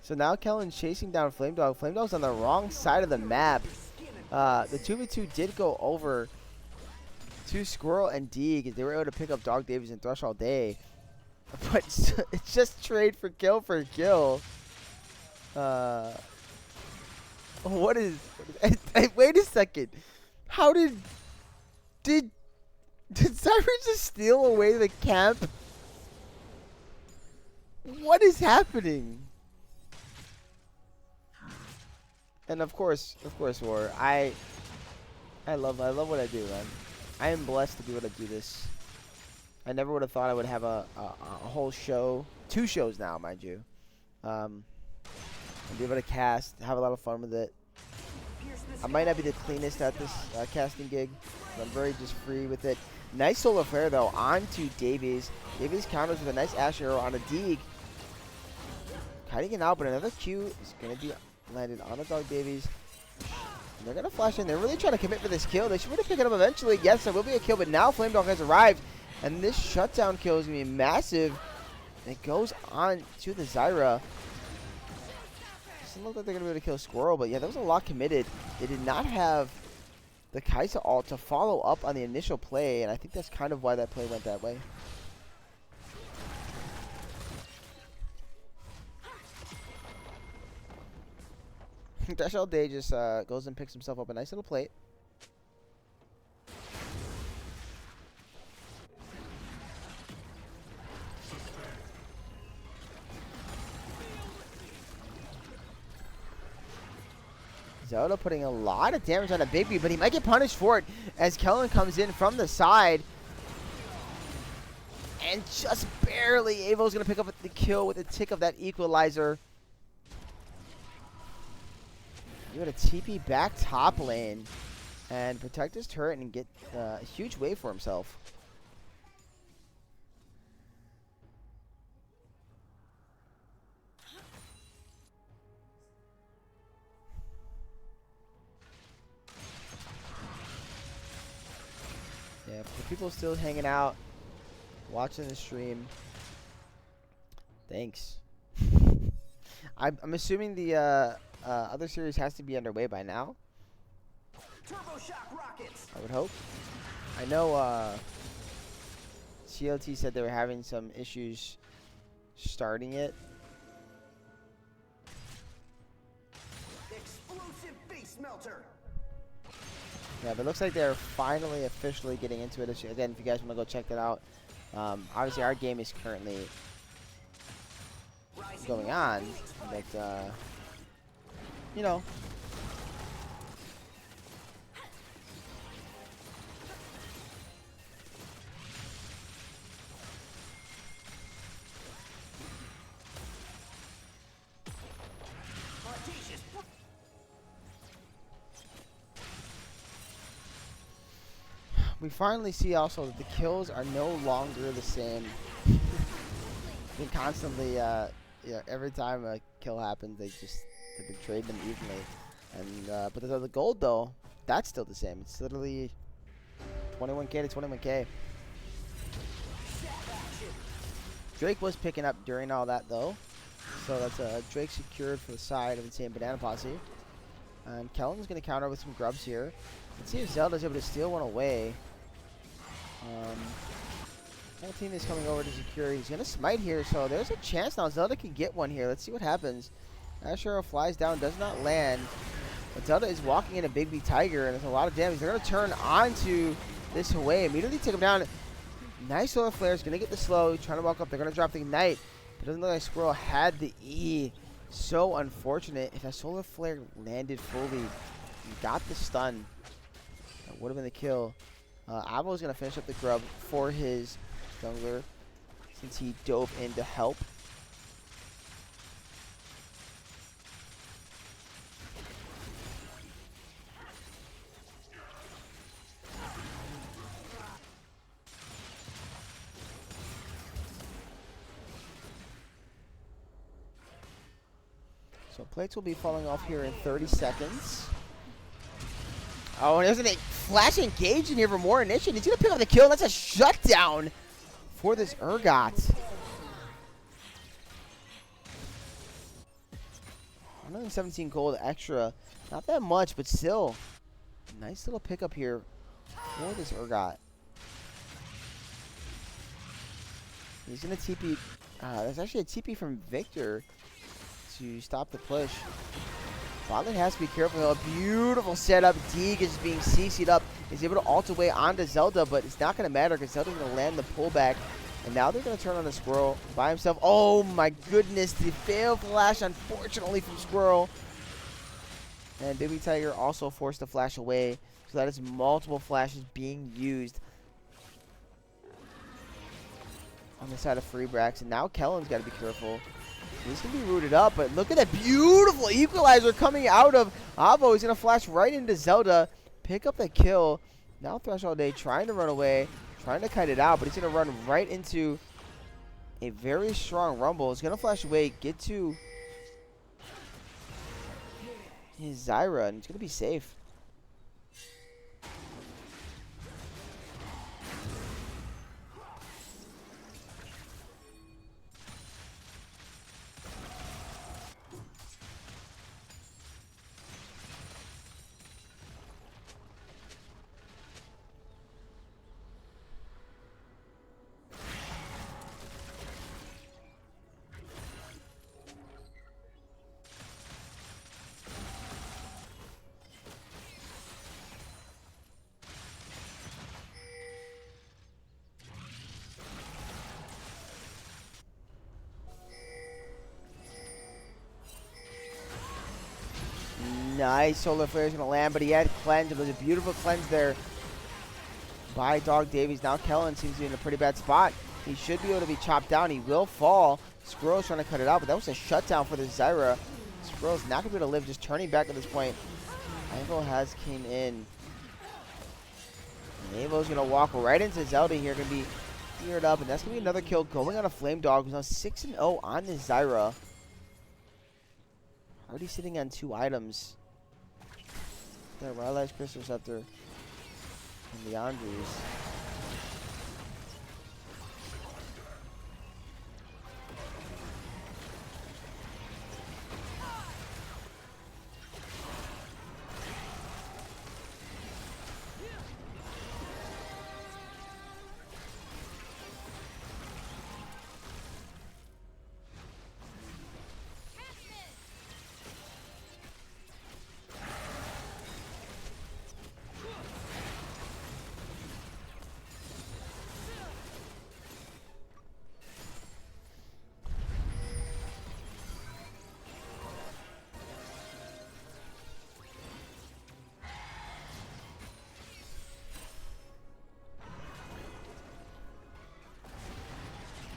So now Kellen's chasing down Flame Dog. Flame Dog's on the wrong side of the map. The 2v2 did go over to Squirrel and Deeg. They were able to pick up Dog Davies and Thrush all day. But it's just trade for kill. What is... Wait a second. How did Zyra just steal away the camp? What is happening? And of course, War. I love what I do, man. I am blessed to be able to do this. I never would have thought I would have a whole show, 2 shows now, mind you. And be able to cast, have a lot of fun with it. I might not be the cleanest at this casting gig, but I'm very just free with it. Nice solo flare though onto Davies. Davies counters with a nice Ashe arrow on a Deeg. Kiting it out, but another Q is going to be landed on a Dog Davies. And they're going to flash in. They're really trying to commit for this kill. They should really pick it up eventually. Yes, there will be a kill, but now Flame Dog has arrived. And this shutdown kill is going to be massive. And it goes on to the Zyra. Doesn't look like they're going to be able to kill Squirrel, but yeah, that was a lot committed. They did not have the Kai'Sa ult to follow up on the initial play, and I think that's kind of why that play went that way. Dash all day just goes and picks himself up a nice little plate. Zelda putting a lot of damage on a Bigby, but he might get punished for it as Kellen comes in from the side. And just barely, Avo's going to pick up the kill with a tick of that equalizer. You got a TP back top lane and protect his turret and get a huge wave for himself. Yeah, for people still hanging out, watching the stream, thanks. I'm assuming the other series has to be underway by now. Turbo shock rockets. I would hope. I know CLT said they were having some issues starting it. Explosive beast melter. Yeah, but it looks like they're finally officially getting into it. Again, if you guys want to go check that out. Obviously, our game is currently going on, but, you know. We finally see also that the kills are no longer the same. They constantly, every time a kill happens, they've been trading them evenly. And but the gold though, that's still the same. It's literally 21k to 21k. Drake was picking up during all that though, so that's Drake secured for the side of Insane Banana Posse. And Kellen's gonna counter with some grubs here. Let's see if Zelda's able to steal one away. Whole team is coming over to secure. He's going to smite here, so there's a chance now Zelda can get one here. Let's see what happens. Ashura flies down, does not land. But Zelda is walking in a Bigby Tiger, and there's a lot of damage. They're going to turn onto this away. Immediately take him down. Nice solar flare. Is going to get the slow. Trying to walk up. They're going to drop the ignite. But it doesn't look like Squirrel had the E. So unfortunate. If that solar flare landed fully, he got the stun. That would have been the kill. Avo is going to finish up the grub for his jungler since he dove in to help. So plates will be falling off here in 30 seconds. Oh, and there's a flash engage in here for more initiative. He's going to pick up the kill. That's a shutdown for this Urgot. 117 gold extra. Not that much, but still. Nice little pickup here for this Urgot. He's going to TP. There's actually a TP from Victor to stop the push. Botlet has to be careful though. Beautiful setup. Deeg is being CC'd up. He's able to ult away onto Zelda, but it's not going to matter because Zelda's going to land the pullback. And now they're going to turn on the Squirrel by himself. Oh my goodness. The failed flash, unfortunately, from Squirrel. And Bigby Tiger also forced the flash away. So that is multiple flashes being used on the side of Free Brax. And now Kellen's got to be careful. He's going to be rooted up, but look at that beautiful equalizer coming out of Avo. He's going to flash right into Zelda, pick up the kill. Now Thresh all day trying to run away, trying to kite it out, but he's going to run right into a very strong Rumble. He's going to flash away, get to his Zyra, and he's going to be safe. Nice. Solar Flare is going to land, but he had cleanse. It was a beautiful cleanse there by Dog Davies. Now Kellen seems to be in a pretty bad spot. He should be able to be chopped down. He will fall. Squirrel's trying to cut it out, but that was a shutdown for the Zyra. Squirrel's not going to be able to live, just turning back at this point. Anvil has came in. And Anvil's going to walk right into Zelda here. Going to be geared up, and that's going to be another kill going on a Flame Dog, who's now 6-0 on the Zyra. Already sitting on 2 items. That Rylai's Crystal Scepter and the Andrews.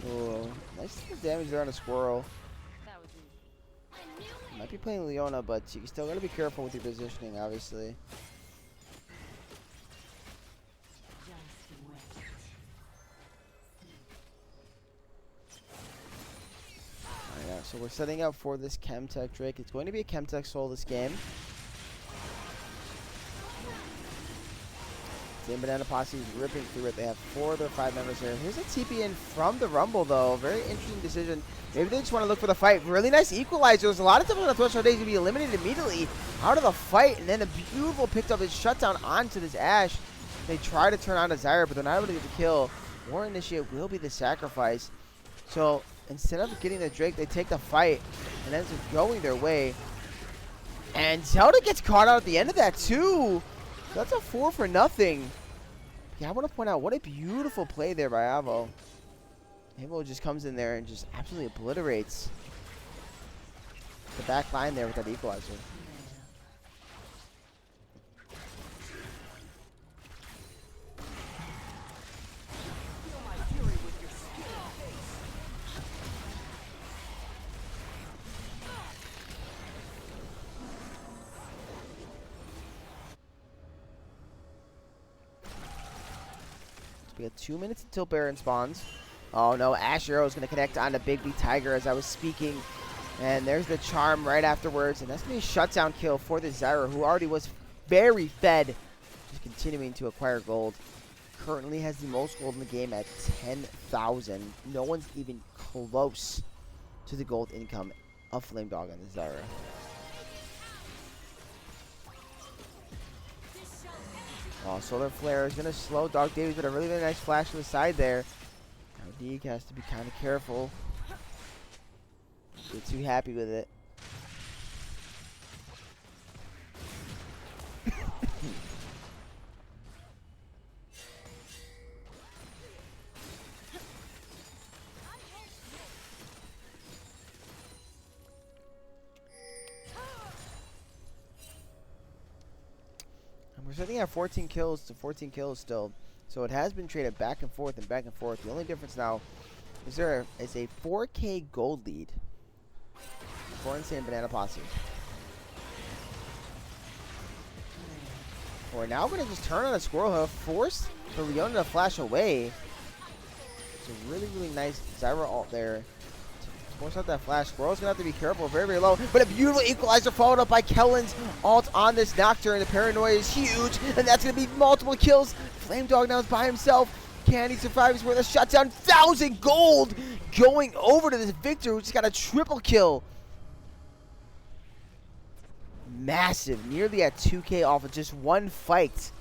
Oh, nice damage there on a Squirrel. Might be playing Leona, but you still gotta be careful with your positioning, obviously. Alright, so we're setting up for this Chemtech Drake. It's going to be a Chemtech Soul this game. Same Banana Posse is ripping through it. They have 4 of their 5 members here. Here's a TP in from the Rumble, though. Very interesting decision. Maybe they just want to look for the fight. Really nice equalizer. There's a lot of times on the Twitch days to be eliminated immediately out of the fight. And then a beautiful picked up his shutdown onto this Ashe. They try to turn on a Zyra, but they're not able to get the kill. War Initiate will be the sacrifice. So instead of getting the Drake, they take the fight and ends up going their way. And Zelda gets caught out at the end of that, too. That's a 4 for nothing. Yeah, I want to point out what a beautiful play there by Avo. Avo just comes in there and just absolutely obliterates the back line there with that equalizer. We have 2 minutes until Baron spawns. Oh no, Ashe Arrow is going to connect onto Big B Tiger as I was speaking. And there's the charm right afterwards. And that's going to be a shutdown kill for the Zyra, who already was very fed. Just continuing to acquire gold. Currently has the most gold in the game at 10,000. No one's even close to the gold income of Flame Dog on the Zyra. Oh, Solar Flare is going to slow Dog Davies, but a really, really nice flash to the side there. Now Deke has to be kind of careful. Get too happy with it. We're sitting at 14 kills to 14 kills still. So it has been traded back and forth and back and forth. The only difference now is there is a 4K gold lead for Insane Banana Posse. We're now going to just turn on a Squirrel Hoof, force the Leona to flash away. It's a really, really nice Zyra ult there. Force out that flash. Squirrel's going to have to be careful. Very, very low. But a beautiful equalizer followed up by Kellen's ult on this Nocturne. The paranoia is huge. And that's going to be multiple kills. Flame Dog now is by himself. Can he survive? He's worth a shutdown. 1,000 gold going over to this Victor, who just got a triple kill. Massive. Nearly at 2K off of just one fight.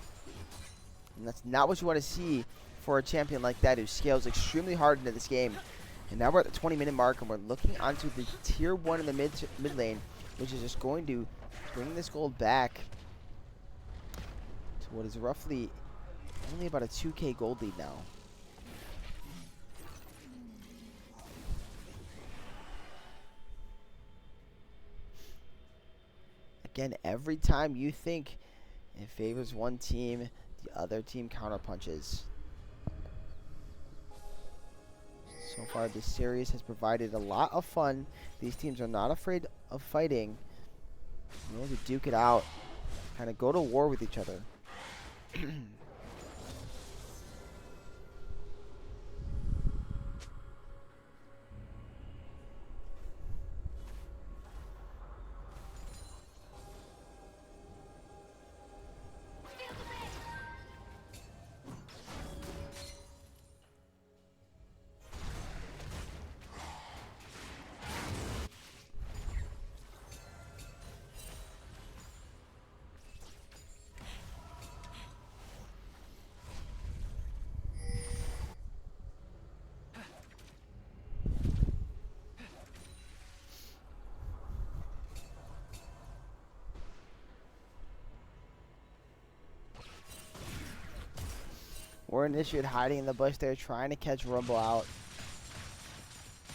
And that's not what you want to see for a champion like that, who scales extremely hard into this game. And now we're at the 20-minute mark, and we're looking onto the tier 1 in the mid lane, which is just going to bring this gold back to what is roughly only about a 2K gold lead now. Again, every time you think it favors one team, the other team counterpunches. So far, this series has provided a lot of fun. These teams are not afraid of fighting. You know, to duke it out, kind of go to war with each other. We're initiated hiding in the bush there, trying to catch Rumble out.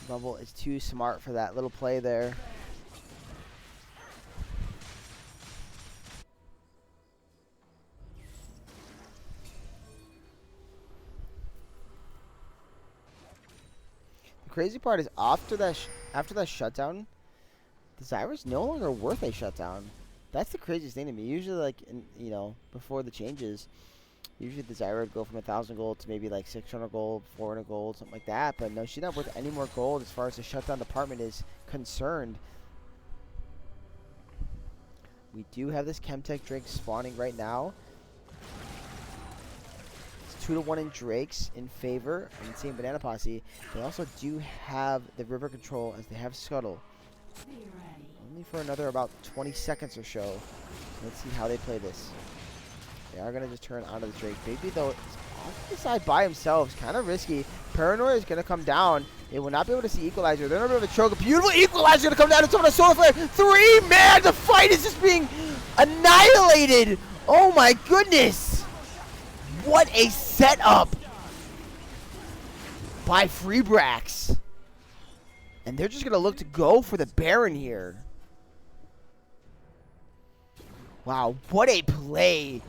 Rumble is too smart for that little play there. The crazy part is after that shutdown, the Zyra's no longer worth a shutdown. That's the craziest thing to me. Usually, like, before the changes, usually the Zyra would go from 1,000 gold to maybe like 600 gold, 400 gold, something like that. But no, she's not worth any more gold as far as the shutdown department is concerned. We do have this Chemtech Drake spawning right now. It's 2-1 in Drakes in favor of Insane Banana Posse. They also do have the river control as they have Scuttle. Only for another about 20 seconds or so. Let's see how they play this. They are going to just turn onto the Drake. Baby, though, is off to the side by himself. It's kind of risky. Paranoia is going to come down. They will not be able to see Equalizer. They're not going to be able to choke. A beautiful Equalizer going to come down and summon a Solar Flare. 3 man! The fight is just being annihilated! Oh my goodness! What a setup by Brax. And they're just going to look to go for the Baron here. Wow, what a play.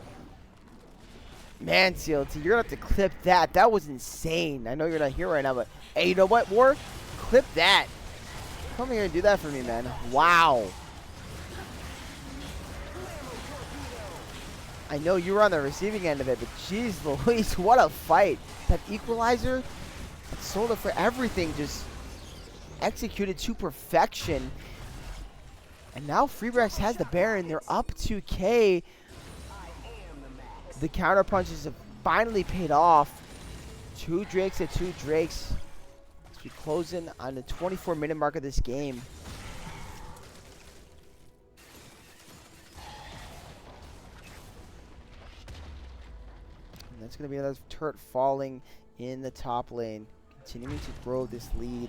Man, CLT, you're going to have to clip that. That was insane. I know you're not here right now, but hey, you know what, War? Clip that. Come here and do that for me, man. Wow. I know you were on the receiving end of it, but jeez Louise, what a fight. That Equalizer, that Solar for everything, just executed to perfection. And now Brax has the Baron. They're up 2K. The counter punches have finally paid off. 2 Drakes to 2 Drakes. As we close in on the 24-minute mark of this game. And that's going to be another turret falling in the top lane. Continuing to grow this lead.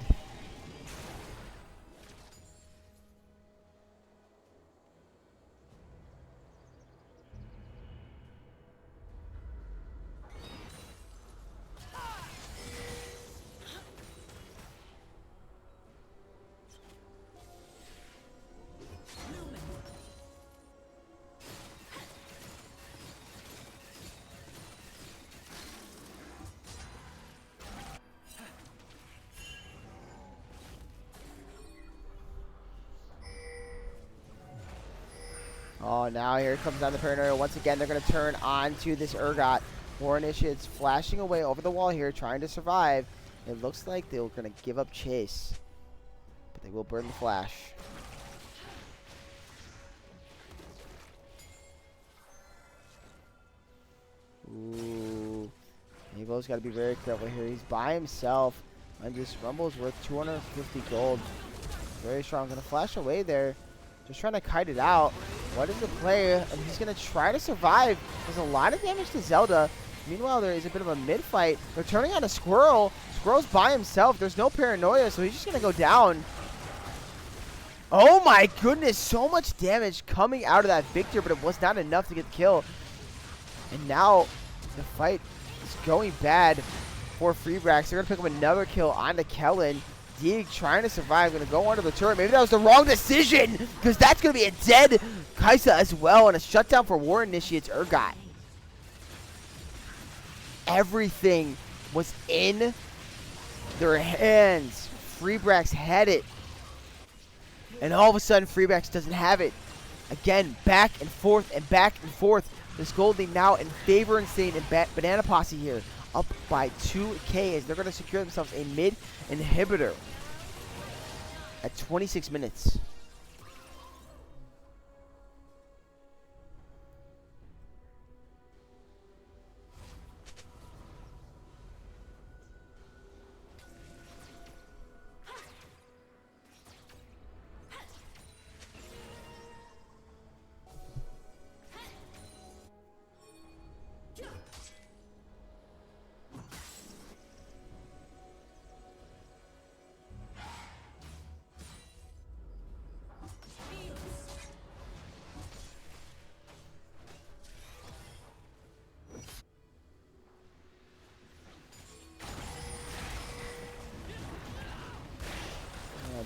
Oh, now here comes down the Paranoia. Once again, they're going to turn on to this Urgot. War Initiates flashing away over the wall here, trying to survive. It looks like they're going to give up chase. But they will burn the flash. Ooh. Evo's got to be very careful here. He's by himself. And this Rumble is worth 250 gold. Very strong. Going to flash away there. Just trying to kite it out. What is the play? And he's going to try to survive. There's a lot of damage to Zelda. Meanwhile, there is a bit of a mid-fight. They're turning on a Squirrel. Squirrel's by himself. There's no Paranoia, so he's just going to go down. Oh my goodness. So much damage coming out of that Victor, but it was not enough to get the kill. And now the fight is going bad for Brax. They're going to pick up another kill onto Kellen. Deeg trying to survive, gonna go under the turret. Maybe that was the wrong decision, because that's gonna be a dead Kaisa as well, and a shutdown for War Initiates Urgot. Everything was in their hands. Brax had it, and all of a sudden Brax doesn't have it. Again, back and forth and back and forth. This gold lead now in favor Insane and Banana Posse here, up by 2K as they're going to secure themselves a mid inhibitor at 26 minutes.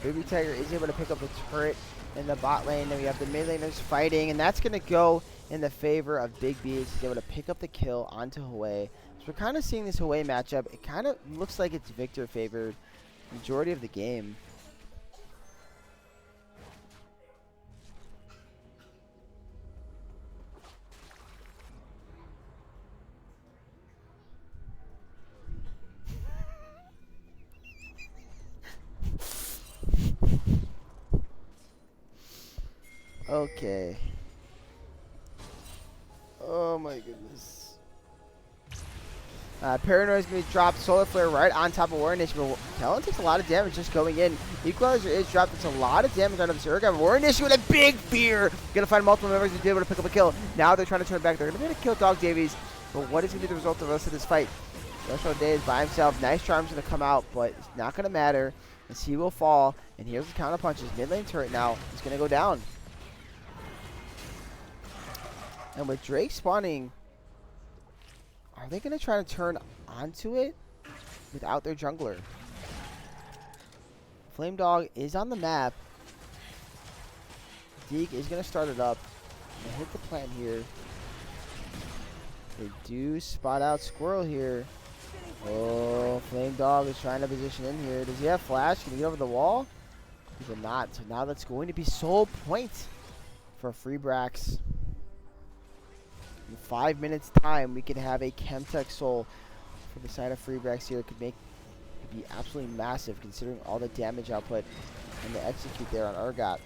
Baby Tiger is able to pick up the turret in the bot lane. Then we have the mid laners fighting, and that's going to go in the favor of Big B. He's able to pick up the kill onto Hwei. So we're kind of seeing this Hwei matchup. It kind of looks like it's Victor favored majority of the game. Okay. Oh my goodness. Paranoid's gonna be dropped. Solar Flare right on top of War Initiative. Kellen takes a lot of damage just going in. Equalizer is dropped. It's a lot of damage out of this Urgot. War Initiative with a big fear. Gonna find multiple members to be able to pick up a kill. Now they're trying to turn it back. They're gonna be able to kill Dog Davies. But what is gonna be the result of the rest of this fight? Joshua Day is by himself. Nice Charm's gonna come out, but it's not gonna matter as he will fall. And here's the counter punches. Mid lane turret now is gonna go down. And with Drake spawning, are they going to try to turn onto it without their jungler? Flame Dog is on the map. Deke is going to start it up. Gonna hit the plant here. They do spot out Squirrel here. Oh, Flame Dog is trying to position in here. Does he have flash? Can he get over the wall? He will not. So now that's going to be soul point for Brax. In 5 minutes time, we could have a Chemtech Soul for the side of Brax here. It could be absolutely massive considering all the damage output and the execute there on Urgot.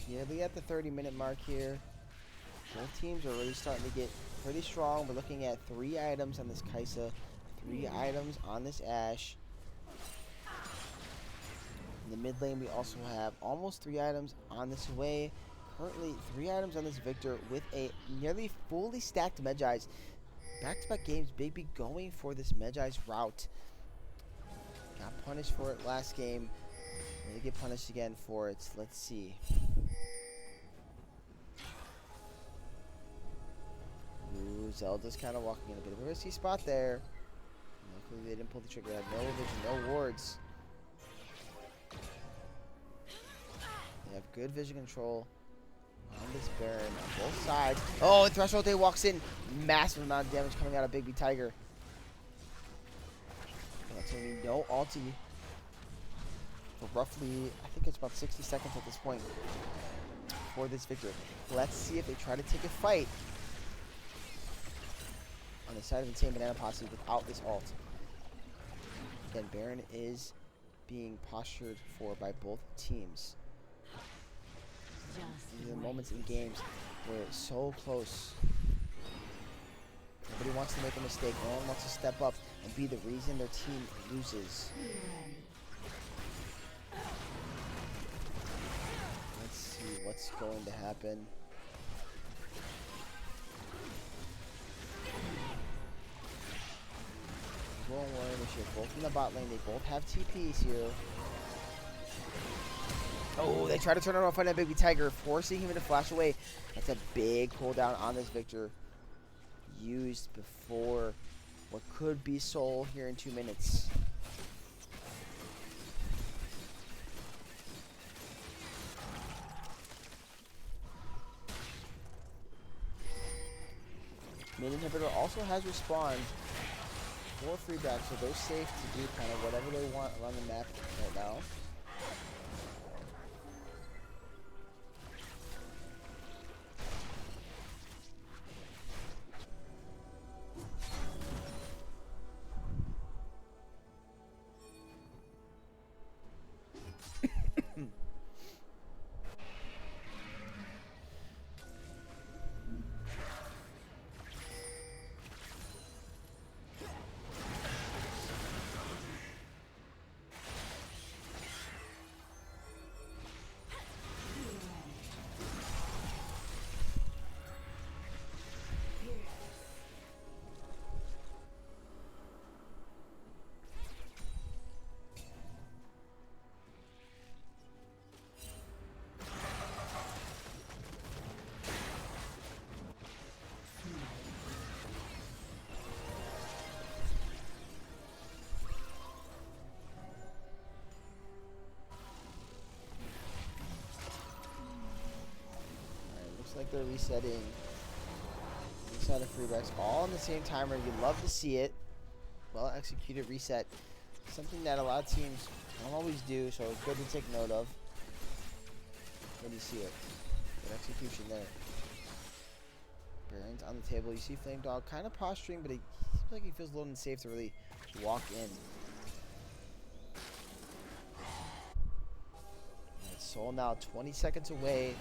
Yeah, we at the 30-minute mark here. Both teams are really starting to get pretty strong. We're looking at 3 items on this Kaisa, 3 items on this Ashe. In the mid lane, we also have almost 3 items on this Hwei. Currently, 3 items on this Victor with a nearly fully stacked Medjai's. Back-to-back games, Big B going for this Medjai's route. Got punished for it last game. Going to get punished again for it. Let's see. Ooh, Zelda's kind of walking in a bit of a risky spot there. Luckily they didn't pull the trigger. They had no vision, no wards. They have good vision control on this Baron on both sides. Oh, and Threshold Day walks in. Massive amount of damage coming out of Big B Tiger. That's going to be no ulti for roughly, I think it's about 60 seconds at this point for this Victor. Let's see if they try to take a fight on the side of Insane Banana Posse without this ult. Again, Baron is being postured for by both teams. These are the moments in games We're so close. Nobody wants to make a mistake. No one wants to step up and be the reason their team loses. Let's see what's going to happen. Both in the bot lane. They both have TPs here. Oh, they try to turn it off on that baby tiger, forcing him to flash away. That's a big cooldown on this Victor. Used before what could be Soul here in 2 minutes. Mid inhibitor also has respawned for free Brax, so they're safe to do kind of whatever they want around the map right now. Like they're resetting inside of free Brax all in the same timer. You love to see it. Well executed reset. Something that a lot of teams don't always do, so it's good to take note of. When you see it. Good execution there. Baron's on the table. You see Flame Dog kind of posturing, but he seems like he feels a little unsafe to really walk in. Alright, Soul now 20 seconds away.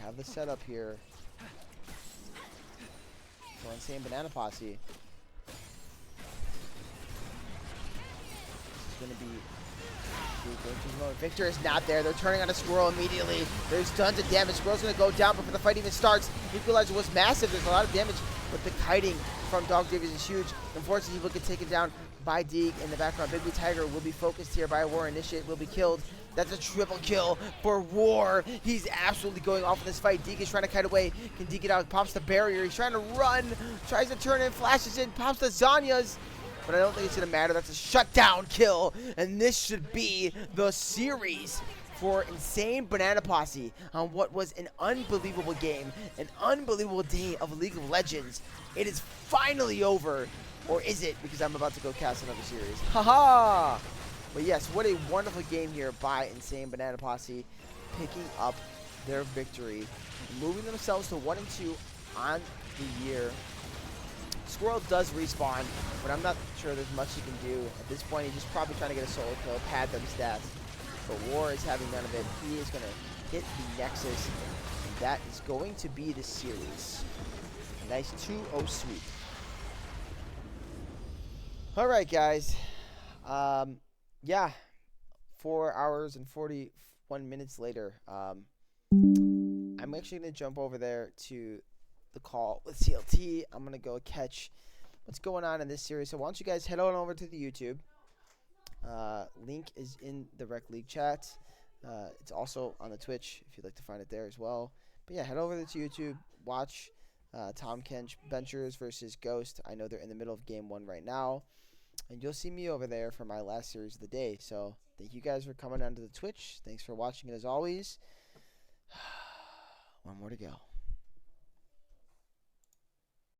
Have the setup here. So insane banana posse. This is gonna be Victor is not there. They're turning on a Squirrel immediately. There's tons of damage. Squirrel's gonna go down before the fight even starts. Equalizer was massive. There's a lot of damage, but the kiting from Dog Davies is huge. Unfortunately, he will get taken down by Deeg in the background. Big Blue Tiger will be focused here by War. Initiate will be killed. That's a triple kill for War. He's absolutely going off in this fight. Deeg is trying to kite away. Can Deeg get out? Pops the barrier. He's trying to run. Tries to turn in. Flashes in. Pops the Zanyas. But I don't think it's going to matter. That's a shutdown kill. And this should be the series for Insane Banana Posse on what was an unbelievable game. An unbelievable day of League of Legends. It is finally over. Or is it? Because I'm about to go cast another series. Haha! But yes, what a wonderful game here by Insane Banana Posse, picking up their victory, moving themselves to 1-2 on the year. Squirrel does respawn, but I'm not sure there's much he can do. At this point, he's just probably trying to get a solo kill, pad them stats. But War is having none of it. He is going to hit the Nexus, and that is going to be the series. A nice 2-0 sweep. All right, guys. Yeah, 4 hours and 41 minutes later, I'm actually going to jump over there to the call with CLT. I'm going to go catch what's going on in this series. So why don't you guys head on over to the YouTube. Link is in the Rec League chat. It's also on the Twitch if you'd like to find it there as well. But yeah, head over there to YouTube. Watch Tom Kench Benchers versus Ghost. I know they're in the middle of game 1 right now. And you'll see me over there for my last series of the day. So thank you guys for coming onto the Twitch. Thanks for watching it as always. One more to go.